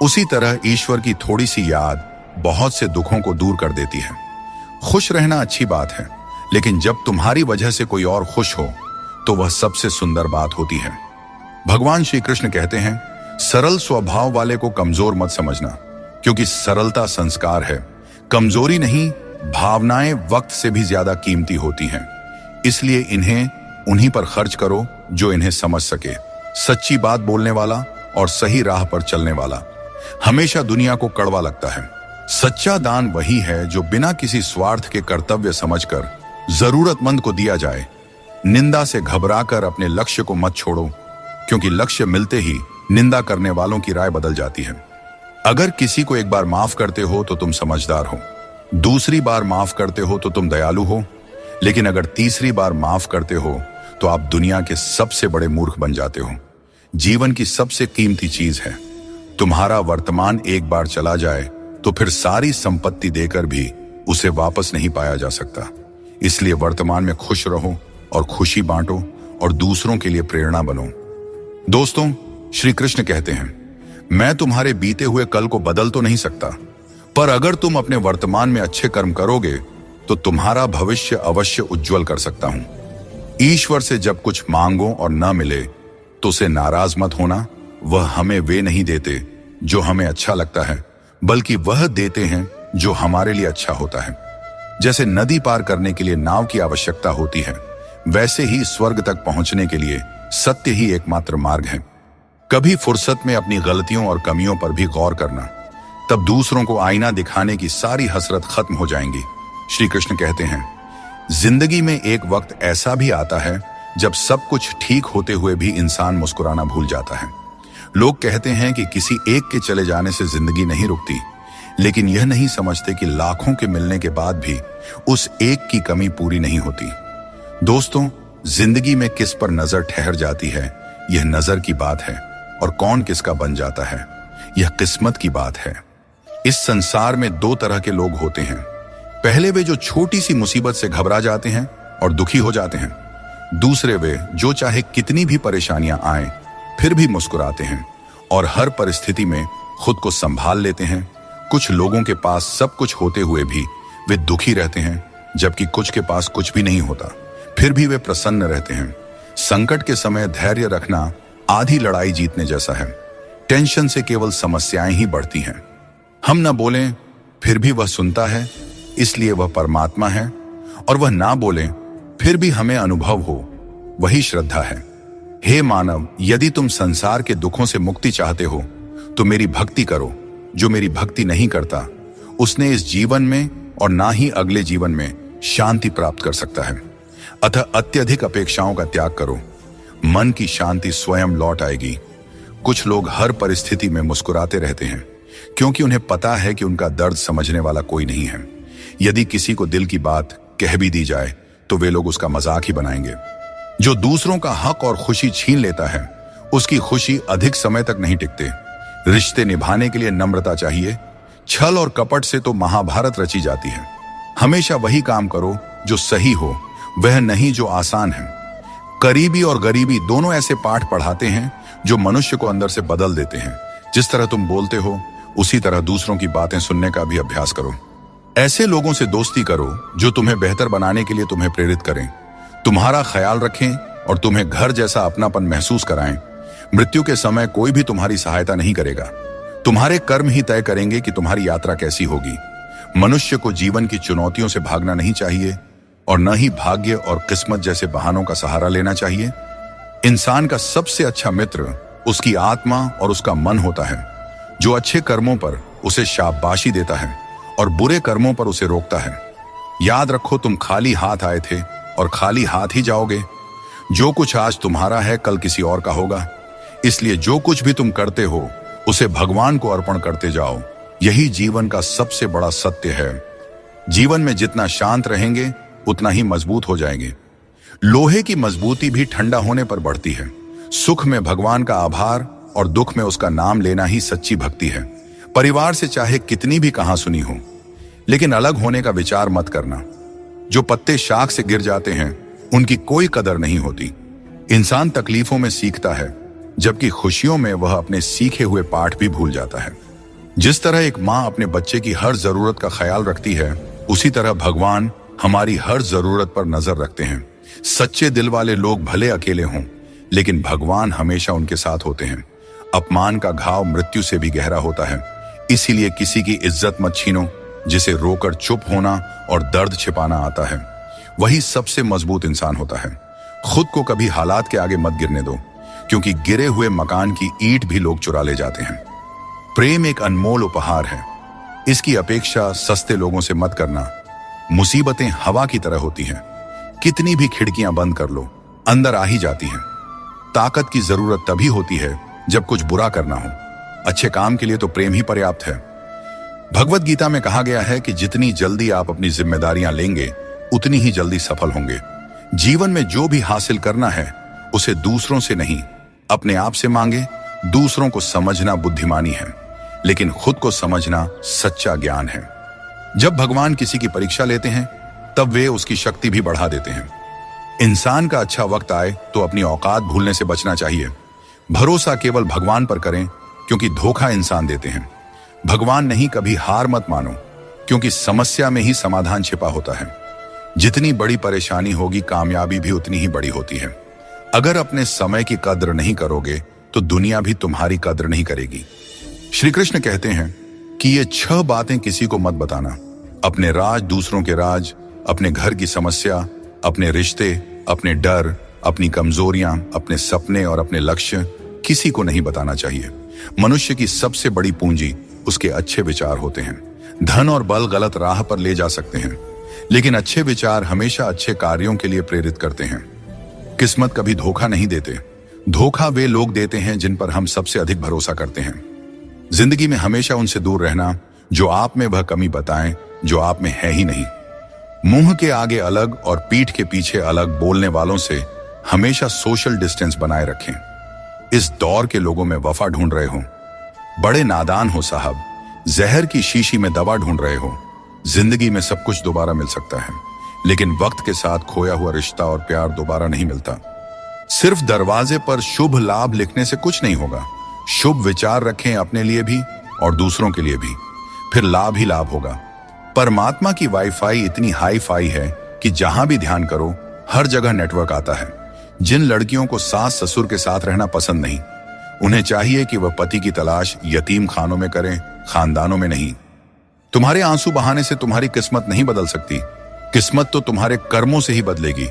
उसी तरह ईश्वर की थोड़ी सी याद बहुत से दुखों को दूर कर देती है। खुश रहना अच्छी बात है, लेकिन जब तुम्हारी वजह से कोई और खुश हो तो वह सबसे सुंदर बात होती है। भगवान श्री कृष्ण कहते हैं, सरल स्वभाव वाले को कमजोर मत समझना, क्योंकि सरलता संस्कार है। कमजोरी नहीं, भावनाएं वक्त से भी ज्यादा कीमती होती हैं। इसलिए इन्हें उन्हीं पर खर्च करो जो इन्हें समझ सके। सच्ची बात बोलने वाला और सही राह पर चलने वाला हमेशा दुनिया को कड़वा लगता है। सच्चा दान वही है जो बिना किसी स्वार्थ के कर्तव्य समझकर जरूरतमंद को दिया जाए। निंदा से घबराकर अपने लक्ष्य को मत छोड़ो, क्योंकि लक्ष्य मिलते ही निंदा करने वालों की राय बदल जाती है। अगर किसी को एक बार माफ करते हो तो तुम समझदार हो, दूसरी बार माफ करते हो तो तुम दयालु हो, लेकिन अगर तीसरी बार माफ करते हो तो आप दुनिया के सबसे बड़े मूर्ख बन जाते हो। जीवन की सबसे कीमती चीज है, तुम्हारा वर्तमान एक बार चला जाए तो फिर सारी संपत्ति देकर भी उसे वापस नहीं पाया जा सकता। इसलिए वर्तमान में खुश रहो और खुशी बांटो और दूसरों के लिए प्रेरणा बनो। दोस्तों, श्री कृष्ण कहते हैं, मैं तुम्हारे बीते हुए कल को बदल तो नहीं सकता, पर अगर तुम अपने वर्तमान में अच्छे कर्म करोगे तो तुम्हारा भविष्य अवश्य उज्जवल कर सकता हूं। ईश्वर से जब कुछ मांगो और न मिले तो उसे नाराज मत होना। वह हमें वे नहीं देते जो हमें अच्छा लगता है, बल्कि वह देते हैं जो हमारे लिए अच्छा होता है। जैसे नदी पार करने के लिए नाव की आवश्यकता होती है, वैसे ही स्वर्ग तक पहुंचने के लिए सत्य ही एकमात्र मार्ग है। कभी फुर्सत में अपनी गलतियों और कमियों पर भी गौर करना, तब दूसरों को आईना दिखाने की सारी हसरत खत्म हो जाएंगी। श्री कृष्ण कहते हैं, जिंदगी में एक वक्त ऐसा भी आता है जब सब कुछ ठीक होते हुए भी इंसान मुस्कुराना भूल जाता है। लोग कहते हैं कि किसी एक के चले जाने से जिंदगी नहीं रुकती, लेकिन यह नहीं समझते कि लाखों के मिलने के बाद भी उस एक की कमी पूरी नहीं होती। दोस्तों, जिंदगी में किस पर नजर ठहर जाती है, यह नजर की बात है, और कौन किसका बन जाता है, यह किस्मत की बात है। इस संसार में दो तरह के लोग होते हैं। पहले वे जो छोटी सी मुसीबत से घबरा जाते हैं और दुखी हो जाते हैं। दूसरे वे जो चाहे कितनी भी परेशानियां आएं फिर भी मुस्कुराते हैं और हर परिस्थिति में खुद को संभाल लेते हैं। कुछ लोगों के पास सब कुछ होते हुए भी वे दुखी रहते हैं, जबकि कुछ के पास कुछ भी नहीं होता, फिर भी वे प्रसन्न रहते हैं। संकट के समय धैर्य रखना आधी लड़ाई जीतने जैसा है। टेंशन से केवल समस्याएं ही बढ़ती हैं। हम न बोलें फिर भी वह सुनता है, इसलिए वह परमात्मा है, और वह ना बोलें फिर भी हमें अनुभव हो, वही श्रद्धा है। हे मानव, यदि तुम संसार के दुखों से मुक्ति चाहते हो तो मेरी भक्ति करो। जो मेरी भक्ति नहीं करता उसने इस जीवन में और ना ही अगले जीवन में शांति प्राप्त कर सकता है। अतः अत्यधिक अपेक्षाओं का त्याग करो, मन की शांति स्वयं लौट आएगी। कुछ लोग हर परिस्थिति में मुस्कुराते रहते हैं क्योंकि उन्हें पता है कि उनका दर्द समझने वाला कोई नहीं है। यदि किसी को दिल की बात कह भी दी जाए तो वे लोग उसका मजाक ही बनाएंगे। जो दूसरों का हक और खुशी छीन लेता है उसकी खुशी अधिक समय तक नहीं टिकते। रिश्ते निभाने के लिए नम्रता चाहिए। छल और कपट से तो महाभारत रची जाती है। हमेशा वही काम करो जो सही हो, वह नहीं जो आसान है। करीबी और गरीबी दोनों ऐसे पाठ पढ़ाते हैं जो मनुष्य को अंदर से बदल देते हैं। जिस तरह तुम बोलते हो उसी तरह दूसरों की बातें सुनने का भी अभ्यास करो। ऐसे लोगों से दोस्ती करो जो तुम्हें बेहतर बनाने के लिए तुम्हें प्रेरित करें, तुम्हारा ख्याल रखें और तुम्हें घर जैसा अपनापन महसूस कराएं। मृत्यु के समय कोई भी तुम्हारी सहायता नहीं करेगा। तुम्हारे कर्म ही तय करेंगे कि तुम्हारी यात्रा कैसी होगी। मनुष्य को जीवन की चुनौतियों से भागना नहीं चाहिए और न ही भाग्य और किस्मत जैसे बहानों का सहारा लेना चाहिए। इंसान का सबसे अच्छा मित्र उसकी आत्मा और उसका मन होता है, जो अच्छे कर्मों पर उसे शाबाशी देता है और बुरे कर्मों पर उसे रोकता है। याद रखो, तुम खाली हाथ आए थे और खाली हाथ ही जाओगे। जो कुछ आज तुम्हारा है कल किसी और का होगा। इसलिए जो कुछ भी तुम करते हो उसे भगवान को अर्पण करते जाओ। यही जीवन का सबसे बड़ा सत्य है। जीवन में जितना शांत रहेंगे उतना ही मजबूत हो जाएंगे। लोहे की मजबूती भी ठंडा होने पर बढ़ती है। सुख में भगवान का आभार और दुख में उसका नाम लेना ही सच्ची भक्ति है। परिवार से चाहे कितनी भी कहां सुनी हो, लेकिन अलग होने का विचार मत करना। जो पत्ते शाख से गिर जाते हैं उनकी कोई कदर नहीं होती। इंसान तकलीफों में सीखता है, जबकि खुशियों में वह अपने सीखे हुए पाठ भी भूल जाता है। जिस तरह एक माँ अपने बच्चे की हर जरूरत का ख्याल रखती है, उसी तरह भगवान हमारी हर जरूरत पर नजर रखते हैं। सच्चे दिल वाले लोग भले अकेले हों, लेकिन भगवान हमेशा उनके साथ होते हैं। अपमान का घाव मृत्यु से भी गहरा होता है, इसीलिए किसी की इज्जत मत छीनो। जिसे रोकर चुप होना और दर्द छिपाना आता है, वही सबसे मजबूत इंसान होता है। खुद को कभी हालात के आगे मत गिरने दो, क्योंकि गिरे हुए मकान की ईंट भी लोग चुरा ले जाते हैं। प्रेम एक अनमोल उपहार है, इसकी अपेक्षा सस्ते लोगों से मत करना। मुसीबतें हवा की तरह होती हैं, कितनी भी खिड़कियां बंद कर लो, अंदर आ ही जाती हैं। ताकत की जरूरत तभी होती है जब कुछ बुरा करना हो। अच्छे काम के लिए तो प्रेम ही पर्याप्त है। भगवत गीता में कहा गया है कि जितनी जल्दी आप अपनी जिम्मेदारियां लेंगे, उतनी ही जल्दी सफल होंगे। जीवन में जो भी हासिल करना है, उसे दूसरों से नहीं, अपने आप से मांगे। दूसरों को समझना बुद्धिमानी है, लेकिन खुद को समझना सच्चा ज्ञान है। जब भगवान किसी की परीक्षा लेते हैं, तब वे उसकी शक्ति भी बढ़ा देते हैं। इंसान का अच्छा वक्त आए तो अपनी औकात भूलने से बचना चाहिए। भरोसा केवल भगवान पर करें, क्योंकि धोखा इंसान देते हैं। भगवान नहीं, कभी हार मत मानो, क्योंकि समस्या में ही समाधान छिपा होता है। जितनी बड़ी परेशानी होगी, कामयाबी भी उतनी ही बड़ी होती है। अगर अपने समय की कद्र नहीं करोगे, तो दुनिया भी तुम्हारी कद्र नहीं करेगी। श्री कृष्ण कहते हैं कि ये 6 बातें किसी को मत बताना। अपने राज, दूसरों के राज, अपने घर की समस्या, अपने रिश्ते, अपने डर, अपनी कमजोरियां, अपने सपने और अपने लक्ष्य किसी को नहीं बताना चाहिए। मनुष्य की सबसे बड़ी पूंजी उसके अच्छे विचार होते हैं। धन और बल गलत राह पर ले जा सकते हैं, लेकिन अच्छे विचार हमेशा अच्छे कार्यों के लिए प्रेरित करते हैं। किस्मत कभी धोखा नहीं देते। धोखा वे लोग देते हैं जिन पर हम सबसे अधिक भरोसा करते हैं। जिंदगी में हमेशा उनसे दूर रहना जो आप में वह कमी बताएं जो आप में है ही नहीं। मुंह के आगे अलग और पीठ के पीछे अलग बोलने वालों से हमेशा सोशल डिस्टेंस बनाए रखें। इस दौर के लोगों में वफा ढूंढ रहे हो, बड़े नादान हो साहब। जहर की शीशी में दवा ढूंढ रहे हो। जिंदगी में सब कुछ दोबारा मिल सकता है, लेकिन वक्त के साथ खोया हुआ रिश्ता और प्यार दोबारा नहीं मिलता। सिर्फ दरवाजे पर शुभ लाभ लिखने से कुछ नहीं होगा। शुभ विचार रखें अपने लिए भी और दूसरों के लिए भी, फिर लाभ ही लाभ होगा। परमात्मा की वाईफाई इतनी हाई फाई है कि जहां भी ध्यान करो, हर जगह नेटवर्क आता है। जिन लड़कियों को सास ससुर के साथ रहना पसंद नहीं, उन्हें चाहिए कि वह पति की तलाश यतीम खानों में करें, खानदानों में नहीं। तुम्हारे आंसू बहाने से तुम्हारी किस्मत नहीं बदल सकती। किस्मत तो तुम्हारे कर्मों से ही बदलेगी।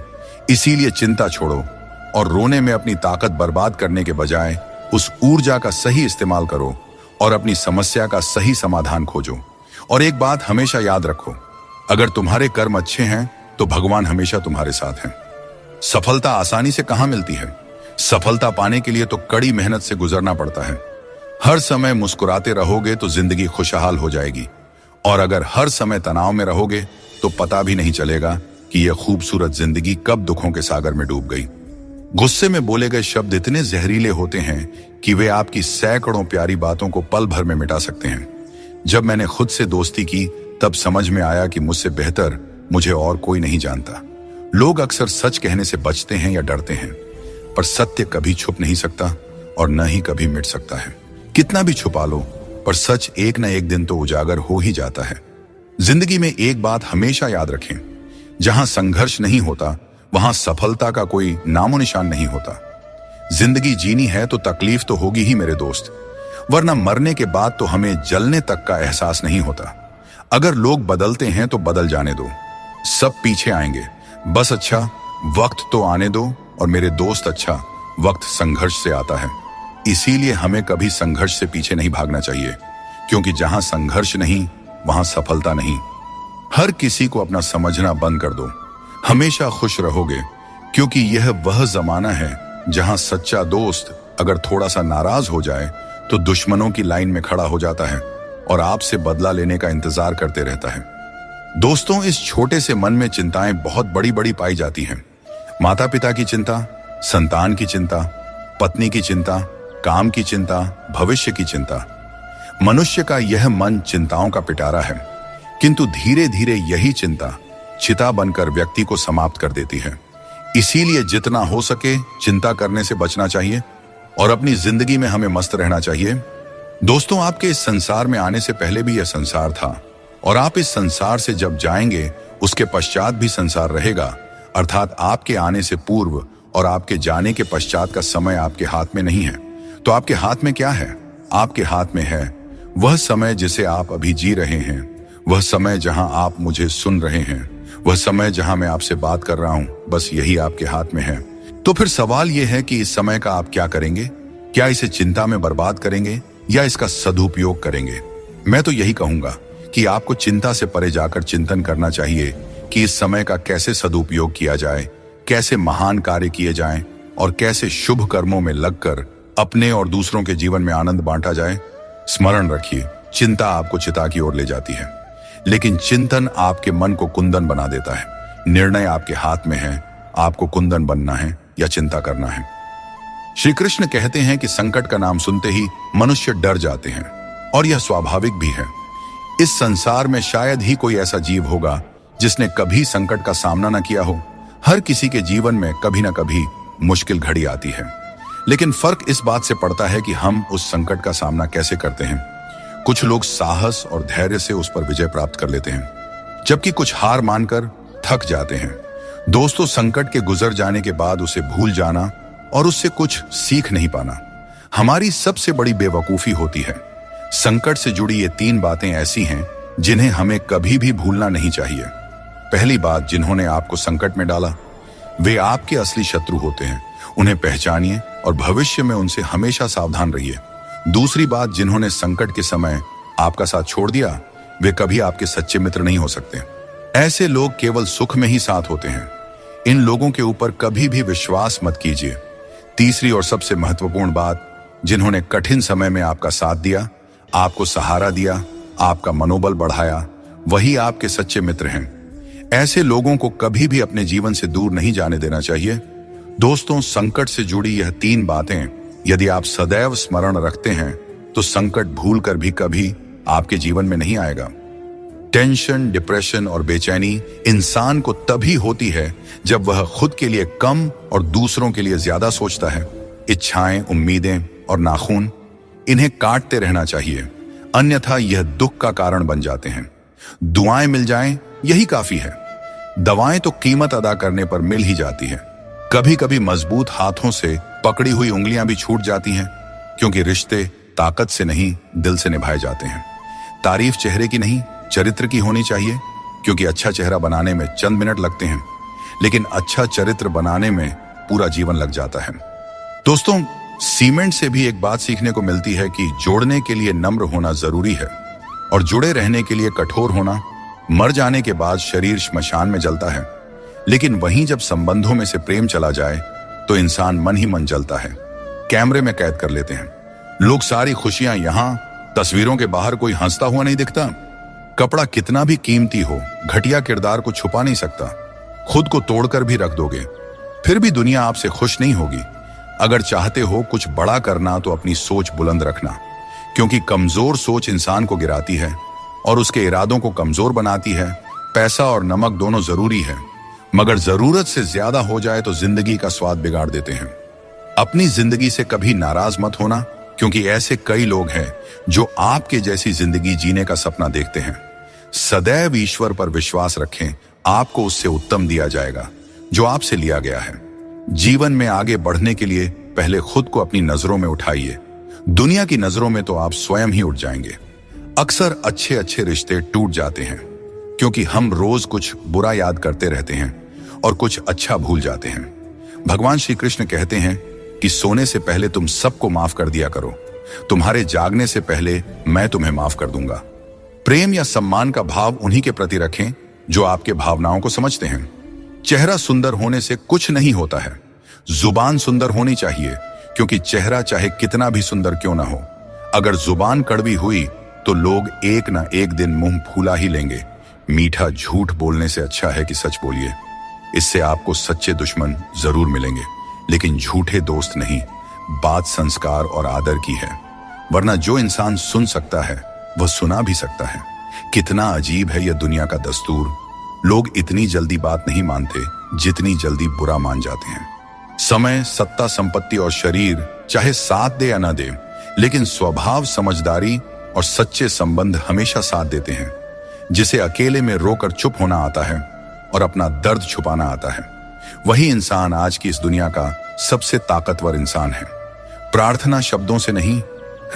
इसीलिए चिंता छोड़ो और रोने में अपनी ताकत बर्बाद करने के बजाय उस ऊर्जा का सही इस्तेमाल करो और अपनी समस्या का सही समाधान खोजो। और एक बात हमेशा याद रखो, अगर तुम्हारे कर्म अच्छे हैं तो भगवान हमेशा तुम्हारे साथ हैं। सफलता आसानी से कहां मिलती है? सफलता पाने के लिए तो कड़ी मेहनत से गुजरना पड़ता है। हर समय मुस्कुराते रहोगे तो जिंदगी खुशहाल हो जाएगी, और अगर हर समय तनाव में रहोगे तो पता भी नहीं चलेगा कि यह खूबसूरत जिंदगी कब दुखों के सागर में डूब गई। गुस्से में बोले गए शब्द इतने जहरीले होते हैं कि वे आपकी सैकड़ों प्यारी बातों को पल भर में मिटा सकते हैं। जब मैंने खुद से दोस्ती की, तब समझ में आया कि मुझसे बेहतर मुझे और कोई नहीं जानता। लोग अक्सर सच कहने से बचते हैं या डरते हैं, पर सत्य कभी छुप नहीं सकता और न ही कभी मिट सकता है। कितना भी छुपा लो, पर सच एक न एक दिन तो उजागर हो ही जाता है। जिंदगी में एक बात हमेशा याद रखें, जहां संघर्ष नहीं होता वहां सफलता का कोई नामो निशान नहीं होता। जिंदगी जीनी है तो तकलीफ तो होगी ही मेरे दोस्त, वरना मरने के बाद तो हमें जलने तक का एहसास नहीं होता। अगर लोग बदलते हैं तो बदल जाने दो, सब पीछे आएंगे। बस अच्छा वक्त तो आने दो, और मेरे दोस्त अच्छा वक्त संघर्ष से आता है। इसीलिए हमें कभी संघर्ष से पीछे नहीं भागना चाहिए, क्योंकि जहां संघर्ष नहीं वहां सफलता नहीं। हर किसी को अपना समझना बंद कर दो, हमेशा खुश रहोगे, क्योंकि यह वह जमाना है जहां सच्चा दोस्त अगर थोड़ा सा नाराज हो जाए तो दुश्मनों की लाइन में खड़ा हो जाता है और आपसे बदला लेने का इंतजार करते रहता है। दोस्तों, इस छोटे से मन में चिंताएं बहुत बड़ी बड़ी पाई जाती हैं। माता पिता की चिंता, संतान की चिंता, पत्नी की चिंता, काम की चिंता, भविष्य की चिंता। मनुष्य का यह मन चिंताओं का पिटारा है, किंतु धीरे धीरे यही चिंता चिता बनकर व्यक्ति को समाप्त कर देती है। इसीलिए जितना हो सके चिंता करने से बचना चाहिए और अपनी जिंदगी में हमें मस्त रहना चाहिए। दोस्तों, आपके इस संसार में आने से पहले भी यह संसार था और आप इस संसार से जब जाएंगे उसके पश्चात भी संसार रहेगा, अर्थात आपके आने से पूर्व और आपके जाने के पश्चात का समय आपके हाथ में नहीं है। तो आपके हाथ में क्या है? आपके हाथ में है वह समय जिसे आप अभी जी रहे हैं, वह समय जहां आप मुझे सुन रहे हैं, वह समय जहां मैं आपसे बात कर रहा हूं, बस यही आपके हाथ में है। तो फिर सवाल यह है कि इस समय का आप क्या करेंगे? क्या इसे चिंता में बर्बाद करेंगे या इसका सदुपयोग करेंगे? मैं तो यही कहूंगा कि आपको चिंता से परे जाकर चिंतन करना चाहिए कि इस समय का कैसे सदुपयोग किया जाए, कैसे महान कार्य किए जाएं और कैसे शुभ कर्मों में लगकर अपने और दूसरों के जीवन में आनंद बांटा जाए। स्मरण रखिए, चिंता आपको चिता की ओर ले जाती है, लेकिन चिंतन आपके मन को कुंदन बना देता है। निर्णय आपके हाथ में है, आपको कुंदन बनना है या चिंता करना है। श्री कृष्ण कहते हैं कि संकट का नाम सुनते ही मनुष्य डर जाते हैं और यह स्वाभाविक भी है। इस संसार में शायद ही कोई ऐसा जीव होगा जिसने कभी संकट का सामना न किया हो। हर किसी के जीवन में कभी न कभी मुश्किल घड़ी आती है, लेकिन फर्क इस बात से पड़ता है कि हम उस संकट का सामना कैसे करते हैं। कुछ लोग साहस और धैर्य से उस पर विजय प्राप्त कर लेते हैं, जबकि कुछ हार मानकर थक जाते हैं। दोस्तों, संकट के गुजर जाने के बाद उसे भूल जाना और उससे कुछ सीख नहीं पाना हमारी सबसे बड़ी बेवकूफी होती है। संकट से जुड़ी ये 3 बातें ऐसी हैं जिन्हें हमें कभी भी भूलना नहीं चाहिए। पहली बात, जिन्होंने आपको संकट में डाला वे आपके असली शत्रु होते हैं। उन्हें पहचानिए और भविष्य में उनसे हमेशा सावधान रहिए। दूसरी बात, जिन्होंने संकट के समय आपका साथ छोड़ दिया वे कभी आपके सच्चे मित्र नहीं हो सकते। ऐसे लोग केवल सुख में ही साथ होते हैं। इन लोगों के ऊपर कभी भी विश्वास मत कीजिए। तीसरी और सबसे महत्वपूर्ण बात, जिन्होंने कठिन समय में आपका साथ दिया, आपको सहारा दिया, आपका मनोबल बढ़ाया, वही आपके सच्चे मित्र हैं। ऐसे लोगों को कभी भी अपने जीवन से दूर नहीं जाने देना चाहिए। दोस्तों, संकट से जुड़ी यह 3 बातें यदि आप सदैव स्मरण रखते हैं तो संकट भूलकर भी कभी आपके जीवन में नहीं आएगा। टेंशन, डिप्रेशन और बेचैनी इंसान को तभी होती है जब वह खुद के लिए कम और दूसरों के लिए ज्यादा सोचता है। इच्छाएं, उम्मीदें और नाखून, इन्हें काटते रहना चाहिए, अन्यथा यह दुख का कारण बन जाते हैं। दुआएं मिल जाएं यही काफी है। दवाएं तो कीमत अदा करने पर मिल ही जाती है। कभी कभी मजबूत हाथों से पकड़ी हुई उंगलियां भी छूट जाती हैं, क्योंकि रिश्ते ताकत से नहीं दिल से निभाए जाते हैं। तारीफ चेहरे की नहीं चरित्र की होनी चाहिए, क्योंकि अच्छा चेहरा बनाने में चंद मिनट लगते हैं, लेकिन अच्छा चरित्र बनाने में पूरा जीवन लग जाता है। दोस्तों, सीमेंट से भी एक बात सीखने को मिलती है कि जोड़ने के लिए नम्र होना जरूरी है और जुड़े रहने के लिए कठोर होना। मर जाने के बाद शरीर श्मशान में जलता है, लेकिन वहीं जब संबंधों में से प्रेम चला जाए तो इंसान मन ही मन जलता है, कैमरे में कैद कर लेते हैं। लोग सारी खुशियां यहां, तस्वीरों के बाहर कोई हंसता हुआ नहीं दिखता। कपड़ा कितना भी कीमती हो, घटिया किरदार को छुपा नहीं सकता। खुद को तोड़कर भी रख दोगे, फिर भी दुनिया आपसे खुश नहीं होगी। अगर चाहते हो कुछ बड़ा करना तो अपनी सोच बुलंद रखना, क्योंकि कमजोर सोच इंसान को गिराती है और उसके इरादों को कमजोर बनाती है। पैसा और नमक दोनों जरूरी है, मगर जरूरत से ज्यादा हो जाए तो जिंदगी का स्वाद बिगाड़ देते हैं। अपनी जिंदगी से कभी नाराज मत होना, क्योंकि ऐसे कई लोग हैं जो आपके जैसी जिंदगी जीने का सपना देखते हैं। सदैव ईश्वर पर विश्वास रखें, आपको उससे उत्तम दिया जाएगा जो आपसे लिया गया है। जीवन में आगे बढ़ने के लिए पहले खुद को अपनी नजरों में उठाइए। दुनिया की नजरों में तो आप स्वयं ही उठ जाएंगे। अक्सर अच्छे अच्छे रिश्ते टूट जाते हैं क्योंकि हम रोज कुछ बुरा याद करते रहते हैं और कुछ अच्छा भूल जाते हैं। भगवान श्री कृष्ण कहते हैं कि सोने से पहले तुम सबको माफ कर दिया करो, तुम्हारे जागने से पहले मैं तुम्हें माफ कर दूंगा। प्रेम या सम्मान का भाव उन्हीं के प्रति रखें जो आपके भावनाओं को समझते हैं। चेहरा सुंदर होने से कुछ नहीं होता है, जुबान सुंदर होनी चाहिए, क्योंकि चेहरा चाहे कितना भी सुंदर क्यों ना हो, अगर जुबान कड़वी हुई तो लोग एक ना एक दिन मुंह फूला ही लेंगे। मीठा झूठ बोलने से अच्छा है कि सच बोलिए। इससे आपको सच्चे दुश्मन जरूर मिलेंगे, लेकिन झूठे दोस्त नहीं। बात संस्कार और आदर की है, वरना जो इंसान सुन सकता है वह सुना भी सकता है। कितना अजीब है यह दुनिया का दस्तूर। लोग इतनी जल्दी बात नहीं मानते जितनी जल्दी बुरा मान जाते हैं। समय, सत्ता, संपत्ति और शरीर चाहे साथ दे या ना दे, लेकिन स्वभाव, समझदारी और सच्चे संबंध हमेशा साथ देते हैं। जिसे अकेले में रोकर चुप होना आता है और अपना दर्द छुपाना आता है, वही इंसान आज की इस दुनिया का सबसे ताकतवर इंसान है। प्रार्थना शब्दों से नहीं,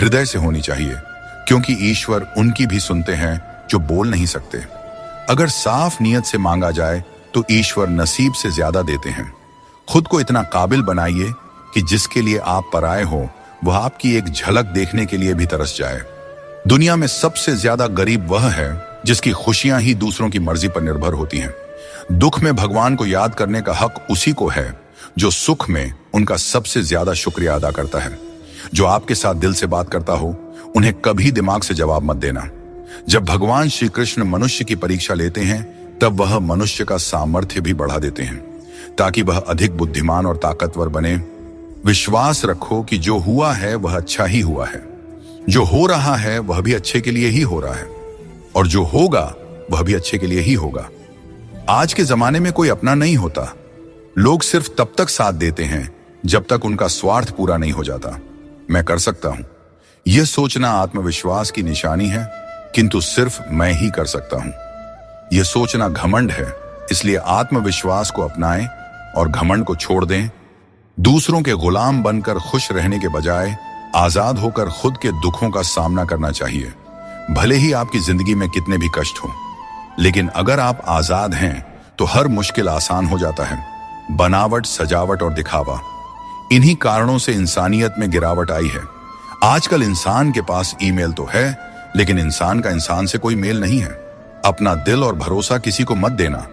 हृदय से होनी चाहिए, क्योंकि ईश्वर उनकी भी सुनते हैं जो बोल नहीं सकते। अगर साफ नीयत से मांगा जाए तो ईश्वर नसीब से ज्यादा देते हैं। खुद को इतना काबिल बनाइए कि जिसके लिए आप पराए हो वह आपकी एक झलक देखने के लिए भी तरस जाए। दुनिया में सबसे ज्यादा गरीब वह है जिसकी खुशियां ही दूसरों की मर्जी पर निर्भर होती हैं। दुख में भगवान को याद करने का हक उसी को है जो सुख में उनका सबसे ज्यादा शुक्रिया अदा करता है। जो आपके साथ दिल से बात करता हो उन्हें कभी दिमाग से जवाब मत देना। जब भगवान श्री कृष्ण मनुष्य की परीक्षा लेते हैं तब वह मनुष्य का सामर्थ्य भी बढ़ा देते हैं ताकि वह अधिक बुद्धिमान और ताकतवर बने। विश्वास रखो कि जो हुआ है वह अच्छा ही हुआ है, जो हो रहा है वह भी अच्छे के लिए ही हो रहा है, और जो होगा वह भी अच्छे के लिए ही होगा। आज के जमाने में कोई अपना नहीं होता। लोग सिर्फ तब तक साथ देते हैं जब तक उनका स्वार्थ पूरा नहीं हो जाता। मैं कर सकता हूं, यह सोचना आत्मविश्वास की निशानी है, किंतु सिर्फ मैं ही कर सकता हूं, यह सोचना घमंड है। इसलिए आत्मविश्वास को अपनाएं और घमंड को छोड़ दें। दूसरों के गुलाम बनकर खुश रहने के बजाय आजाद होकर खुद के दुखों का सामना करना चाहिए। भले ही आपकी जिंदगी में कितने भी कष्ट हो, लेकिन अगर आप आजाद हैं तो हर मुश्किल आसान हो जाता है। बनावट, सजावट और दिखावा, इन्हीं कारणों से इंसानियत में गिरावट आई है। आजकल इंसान के पास ईमेल तो है, लेकिन इंसान का इंसान से कोई मेल नहीं है। अपना दिल और भरोसा किसी को मत देना,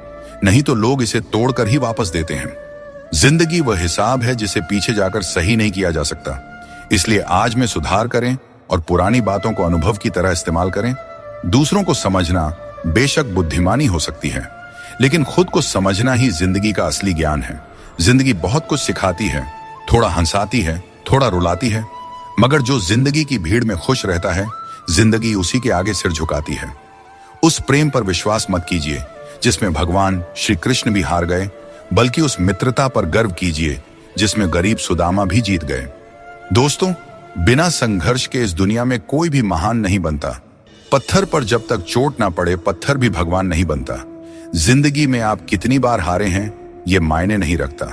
नहीं तो लोग इसे तोड़कर ही वापस देते हैं। जिंदगी वह हिसाब है जिसे पीछे जाकर सही नहीं किया जा सकता। इसलिए आज में सुधार करें और पुरानी बातों को अनुभव की तरह इस्तेमाल करें। दूसरों को समझना बेशक बुद्धिमानी हो सकती है, लेकिन खुद को समझना ही जिंदगी का असली ज्ञान है। जिंदगी बहुत कुछ सिखाती है, थोड़ा हंसाती है, थोड़ा रुलाती है, मगर जो जिंदगी की भीड़ में खुश रहता है, जिंदगी उसी के आगे सिर झुकाती है। उस प्रेम पर विश्वास मत कीजिए जिसमें भगवान श्री कृष्ण भी हार गए, बल्कि उस मित्रता पर गर्व कीजिए जिसमें गरीब सुदामा भी जीत गए। दोस्तों, बिना संघर्ष के इस दुनिया में कोई भी महान नहीं बनता। पत्थर पर जब तक चोट ना पड़े, पत्थर भी भगवान नहीं बनता। जिंदगी में आप कितनी बार हारे हैं ये मायने नहीं रखता।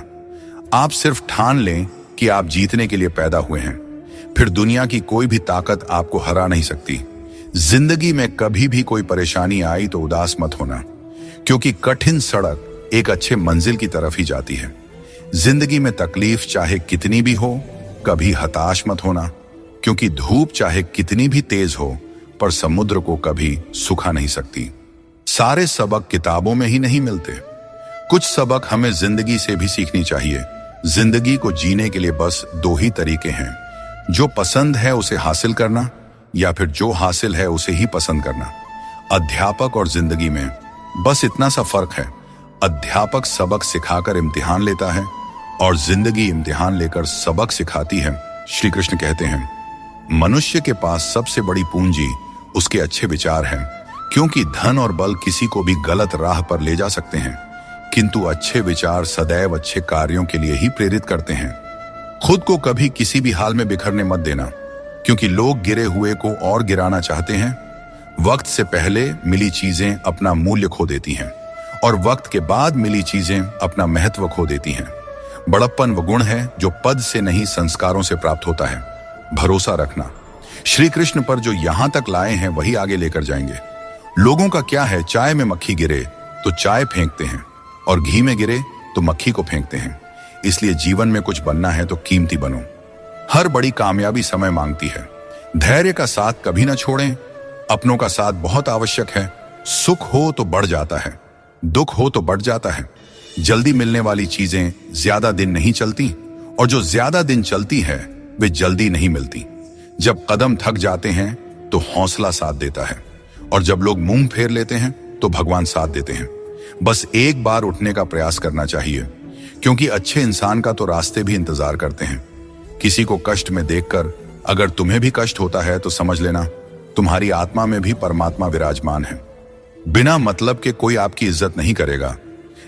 आप सिर्फ ठान लें कि आप जीतने के लिए पैदा हुए हैं, फिर दुनिया की कोई भी ताकत आपको हरा नहीं सकती। जिंदगी में कभी भी कोई परेशानी आई तो उदास मत होना, क्योंकि कठिन सड़क एक अच्छे मंजिल की तरफ ही जाती है। जिंदगी में तकलीफ चाहे कितनी भी हो, कभी हताश मत होना, क्योंकि धूप चाहे कितनी भी तेज हो पर समुद्र को कभी सुखा नहीं सकती। सारे सबक किताबों में ही नहीं मिलते, कुछ सबक हमें जिंदगी से भी सीखनी चाहिए। जिंदगी को जीने के लिए बस दो ही तरीके हैं, जो पसंद है उसे हासिल करना, या फिर जो हासिल है उसे ही पसंद करना। अध्यापक और जिंदगी में बस इतना सा फर्क है, अध्यापक सबक सिखाकर इम्तिहान लेता है और जिंदगी इम्तिहान लेकर सबक सिखाती है। श्री कृष्ण कहते हैं, मनुष्य के पास सबसे बड़ी पूंजी उसके अच्छे विचार हैं, क्योंकि धन और बल किसी को भी गलत राह पर ले जा सकते हैं, किंतु अच्छे विचार सदैव अच्छे कार्यों के लिए ही प्रेरित करते हैं। खुद को कभी किसी भी हाल में बिखरने मत देना, क्योंकि लोग गिरे हुए को और गिराना चाहते हैं। वक्त से पहले मिली चीजें अपना मूल्य खो देती हैं और वक्त के बाद मिली चीजें अपना महत्व खो देती हैं। बड़प्पन वो गुण है जो पद से नहीं संस्कारों से प्राप्त होता है। भरोसा रखना, श्री कृष्ण पर जो यहां तक लाए हैं वही आगे लेकर जाएंगे। लोगों का क्या है, चाय में मक्खी गिरे तो चाय फेंकते हैं और घी में गिरे तो मक्खी को फेंकते हैं। इसलिए जीवन में कुछ बनना है तो कीमती बनो। हर बड़ी कामयाबी समय मांगती है। धैर्य का साथ कभी ना छोड़ें। अपनों का साथ बहुत आवश्यक है। सुख हो तो बढ़ जाता है, दुख हो तो बढ़ जाता है। जल्दी मिलने वाली चीजें ज्यादा दिन नहीं चलती, और जो ज्यादा दिन चलती है वे जल्दी नहीं मिलती। जब कदम थक जाते हैं तो हौसला साथ देता है, और जब लोग मुंह फेर लेते हैं तो भगवान साथ देते हैं। बस एक बार उठने का प्रयास करना चाहिए, क्योंकि अच्छे इंसान का तो रास्ते भी इंतजार करते हैं। किसी को कष्ट में देखकर अगर तुम्हें भी कष्ट होता है तो समझ लेना तुम्हारी आत्मा में भी परमात्मा विराजमान है। बिना मतलब के कोई आपकी इज्जत नहीं करेगा,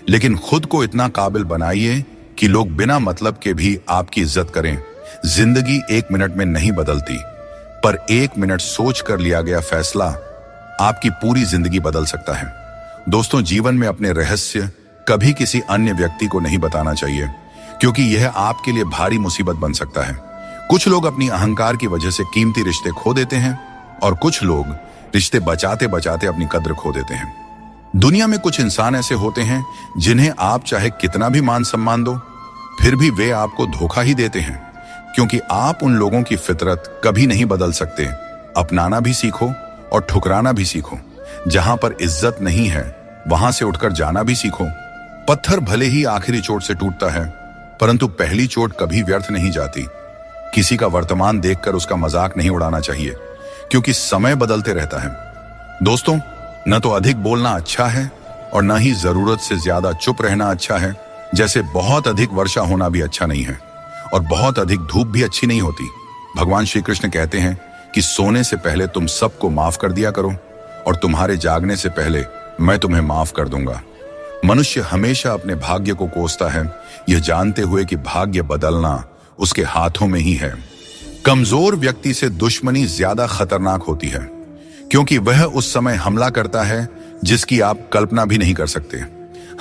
लेकिन खुद को इतना काबिल बनाइए कि लोग बिना मतलब के भी आपकी इज्जत करें। जिंदगी 1 मिनट में नहीं बदलती, पर 1 मिनट सोच कर लिया गया फैसला आपकी पूरी जिंदगी बदल सकता है। दोस्तों, जीवन में अपने रहस्य कभी किसी अन्य व्यक्ति को नहीं बताना चाहिए, क्योंकि यह आपके लिए भारी मुसीबत बन सकता है। कुछ लोग अपनी अहंकार की वजह से कीमती रिश्ते खो देते हैं और कुछ लोग रिश्ते बचाते बचाते अपनी कद्र खो देते हैं। दुनिया में कुछ इंसान ऐसे होते हैं जिन्हें आप चाहे कितना भी मान सम्मान दो, फिर भी वे आपको धोखा ही देते हैं, क्योंकि आप उन लोगों की फितरत कभी नहीं बदल सकते। अपनाना भी सीखो और ठुकराना भी सीखो। जहां पर इज्जत नहीं है वहां से उठकर जाना भी सीखो। पत्थर भले ही आखिरी चोट से टूटता है, परंतु पहली चोट कभी व्यर्थ नहीं जाती। किसी का वर्तमान देखकर उसका मजाक नहीं उड़ाना चाहिए, क्योंकि समय बदलते रहता है। दोस्तों, न तो अधिक बोलना अच्छा है और न ही जरूरत से ज्यादा चुप रहना अच्छा है। जैसे बहुत अधिक वर्षा होना भी अच्छा नहीं है और बहुत अधिक धूप भी अच्छी नहीं होती। भगवान श्री कृष्ण कहते हैं कि सोने से पहले तुम सबको माफ कर दिया करो और तुम्हारे जागने से पहले मैं तुम्हें माफ कर दूंगा। मनुष्य हमेशा अपने भाग्य को कोसता है, यह जानते हुए कि भाग्य बदलना उसके हाथों में ही है। कमजोर व्यक्ति से दुश्मनी ज्यादा खतरनाक होती है, क्योंकि वह उस समय हमला करता है जिसकी आप कल्पना भी नहीं कर सकते।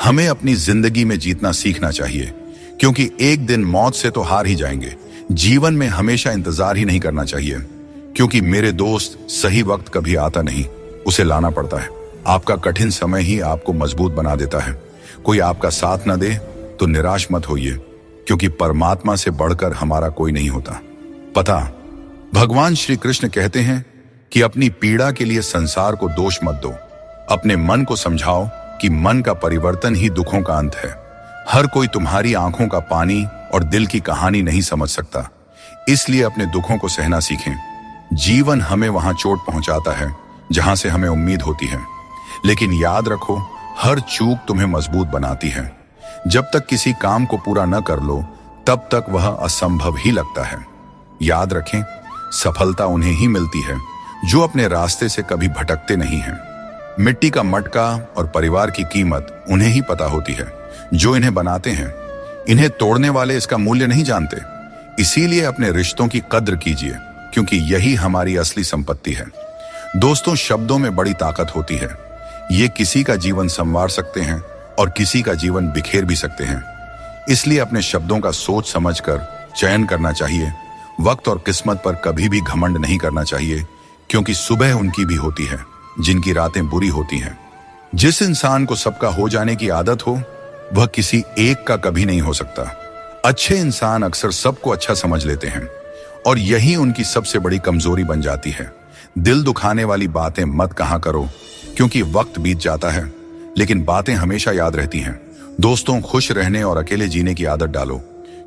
हमें अपनी जिंदगी में जीतना सीखना चाहिए, क्योंकि एक दिन मौत से तो हार ही जाएंगे। जीवन में हमेशा इंतजार ही नहीं करना चाहिए, क्योंकि मेरे दोस्त सही वक्त कभी आता नहीं, उसे लाना पड़ता है। आपका कठिन समय ही आपको मजबूत बना देता है। कोई आपका साथ न दे तो निराश मत होइए, क्योंकि परमात्मा से बढ़कर हमारा कोई नहीं होता। पता, भगवान श्री कृष्ण कहते हैं कि अपनी पीड़ा के लिए संसार को दोष मत दो। अपने मन को समझाओ कि मन का परिवर्तन ही दुखों का अंत है। हर कोई तुम्हारी आंखों का पानी और दिल की कहानी नहीं समझ सकता, इसलिए अपने दुखों को सहना सीखें। जीवन हमें वहां चोट पहुंचाता है जहां से हमें उम्मीद होती है, लेकिन याद रखो, हर चूक तुम्हें मजबूत बनाती है। जब तक किसी काम को पूरा न कर लो, तब तक वह असंभव ही लगता है। याद रखें, सफलता उन्हें ही मिलती है जो अपने रास्ते से कभी भटकते नहीं हैं। मिट्टी का मटका और परिवार की कीमत उन्हें ही पता होती है जो इन्हें बनाते हैं। इन्हें तोड़ने वाले इसका मूल्य नहीं जानते। इसीलिए अपने रिश्तों की कद्र कीजिए, क्योंकि यही हमारी असली संपत्ति है। दोस्तों, शब्दों में बड़ी ताकत होती है। ये किसी का जीवन संवार सकते हैं और किसी का जीवन बिखेर भी सकते हैं। इसलिए अपने शब्दों का सोच समझकर चयन करना चाहिए। वक्त और किस्मत पर कभी भी घमंड नहीं करना चाहिए, क्योंकि सुबह उनकी भी होती है जिनकी रातें बुरी होती हैं। जिस इंसान को सबका हो जाने की आदत हो, वह किसी एक का कभी नहीं हो सकता। अच्छे इंसान अक्सर सबको अच्छा समझ लेते हैं और यही उनकी सबसे बड़ी कमजोरी बन जाती है। दिल दुखाने वाली बातें मत कहा करो, क्योंकि वक्त बीत जाता है, लेकिन बातें हमेशा याद रहती हैं। दोस्तों, खुश रहने और अकेले जीने की आदत डालो,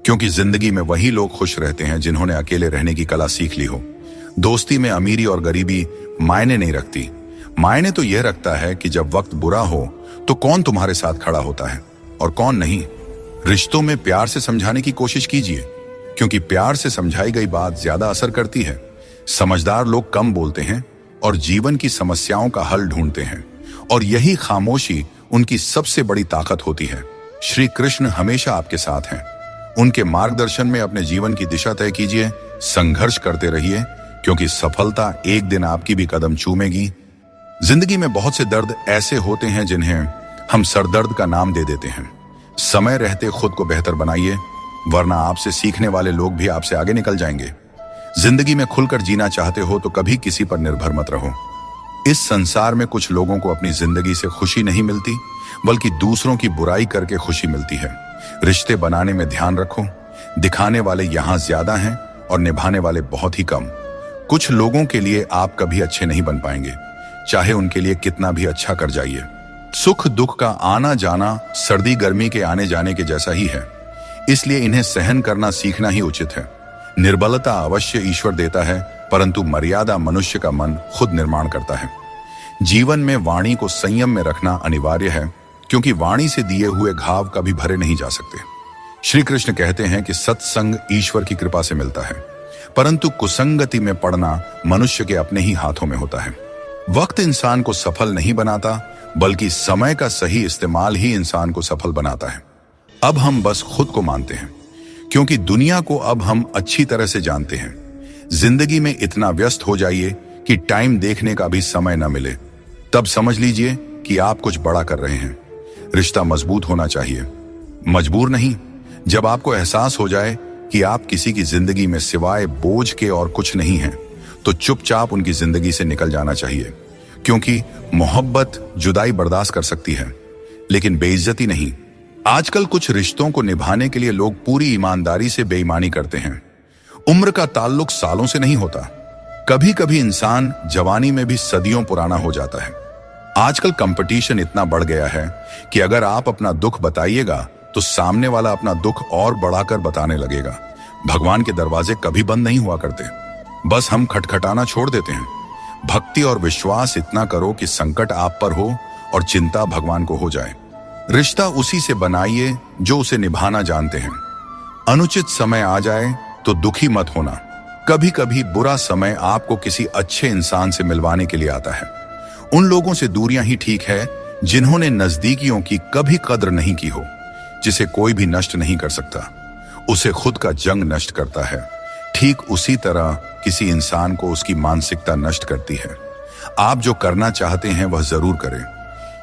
क्योंकि जिंदगी में वही लोग खुश रहते हैं जिन्होंने अकेले रहने की कला सीख ली हो। दोस्ती में अमीरी और गरीबी मायने नहीं रखती। मायने तो यह रखता है कि जब वक्त बुरा हो तो कौन तुम्हारे साथ खड़ा होता है और कौन नहीं। रिश्तों में प्यार से समझाने की कोशिश कीजिए, क्योंकि प्यार से समझाई गई बात ज्यादा असर करती है। समझदार लोग कम बोलते हैं और जीवन की समस्याओं का हल ढूंढते हैं, और यही खामोशी उनकी सबसे बड़ी ताकत होती है। श्री कृष्ण हमेशा आपके साथ हैं। उनके मार्गदर्शन में अपने जीवन की दिशा तय कीजिए, संघर्ष करते रहिए, क्योंकि सफलता एक दिन आपकी भी कदम चूमेगी। जिंदगी में बहुत से दर्द ऐसे होते हैं जिन्हें हम सरदर्द का नाम दे देते हैं। समय रहते खुद को बेहतर बनाइए, वरना आपसे सीखने वाले लोग भी आपसे आगे निकल जाएंगे। जिंदगी में खुलकर जीना चाहते हो तो कभी किसी पर निर्भर मत रहो। इस संसार में कुछ लोगों को अपनी जिंदगी से खुशी नहीं मिलती, बल्कि दूसरों की बुराई करके खुशी मिलती है। रिश्ते बनाने में ध्यान रखो, दिखाने वाले यहाँ ज्यादा हैं और निभाने वाले बहुत ही कम। कुछ लोगों के लिए आप कभी अच्छे नहीं बन पाएंगे, चाहे उनके लिए कितना भी अच्छा कर जाइए। सुख दुख का आना जाना सर्दी गर्मी के आने जाने के जैसा ही है, इसलिए इन्हें सहन करना सीखना ही उचित है। निर्बलता अवश्य ईश्वर देता है, परंतु मर्यादा मनुष्य का मन खुद निर्माण करता है। जीवन में वाणी को संयम में रखना अनिवार्य है, क्योंकि वाणी से दिए हुए घाव कभी भरे नहीं जा सकते। श्री कृष्ण कहते हैं कि सत्संग ईश्वर की कृपा से मिलता है, परंतु कुसंगति में पड़ना मनुष्य के अपने ही हाथों में होता है। वक्त इंसान को सफल नहीं बनाता, बल्कि समय का सही इस्तेमाल ही इंसान को सफल बनाता है। अब हम बस खुद को मानते हैं, क्योंकि दुनिया को अब हम अच्छी तरह से जानते हैं। जिंदगी में इतना व्यस्त हो जाइए कि टाइम देखने का भी समय न मिले, तब समझ लीजिए कि आप कुछ बड़ा कर रहे हैं। रिश्ता मजबूत होना चाहिए, मजबूर नहीं। जब आपको एहसास हो जाए कि आप किसी की जिंदगी में सिवाय बोझ के और कुछ नहीं हैं, तो चुपचाप उनकी जिंदगी से निकल जाना चाहिए, क्योंकि मोहब्बत जुदाई बर्दाश्त कर सकती है, लेकिन बेइज्जती नहीं। आजकल कुछ रिश्तों को निभाने के लिए लोग पूरी ईमानदारी से बेईमानी करते हैं। उम्र का ताल्लुक सालों से नहीं होता। कभी कभी इंसान जवानी में भी सदियों पुराना हो जाता है। आजकल कंपटीशन इतना बढ़ गया है कि अगर आप अपना दुख बताइएगा तो सामने वाला अपना दुख और बढ़ाकर बताने लगेगा। भगवान के दरवाजे कभी बंद नहीं हुआ करते, बस हम खटखटाना छोड़ देते हैं। भक्ति और विश्वास इतना करो कि संकट आप पर हो और चिंता भगवान को हो जाए। रिश्ता उसी से बनाइए जो उसे निभाना जानते हैं। अनुचित समय आ जाए तो दुखी मत होना। कभी कभी बुरा समय आपको किसी अच्छे इंसान से मिलवाने के लिए आता है। उन लोगों से दूरियां ही ठीक है जिन्होंने नजदीकियों की कभी कद्र नहीं की हो। जिसे कोई भी नष्ट नहीं कर सकता, उसे खुद का जंग नष्ट करता है। ठीक उसी तरह किसी इंसान को उसकी मानसिकता नष्ट करती है। आप जो करना चाहते हैं वह जरूर करें।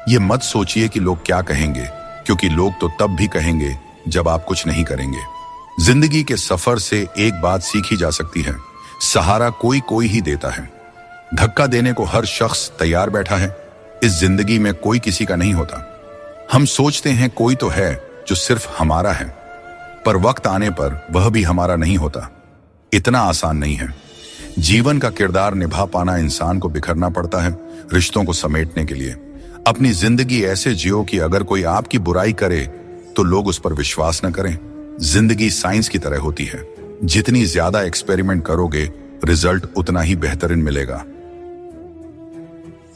ये मत सोचिए कि लोग क्या कहेंगे, क्योंकि लोग तो तब भी कहेंगे जब आप कुछ नहीं करेंगे। जिंदगी के सफर से एक बात सीखी जा सकती है, सहारा कोई कोई ही देता है। धक्का देने को हर शख्स तैयार बैठा है। इस जिंदगी में कोई किसी का नहीं होता। हम सोचते हैं कोई तो है जो सिर्फ हमारा है, पर वक्त आने पर वह भी हमारा नहीं होता। इतना आसान नहीं है। जीवन का किरदार निभा पाना इंसान को बिखरना पड़ता है रिश्तों को समेटने के लिए। अपनी जिंदगी ऐसे जियो कि अगर कोई आपकी बुराई करे तो लोग उस पर विश्वास न करें। जिंदगी साइंस की तरह होती है, जितनी ज्यादा एक्सपेरिमेंट करोगे रिजल्ट उतना ही बेहतरीन मिलेगा।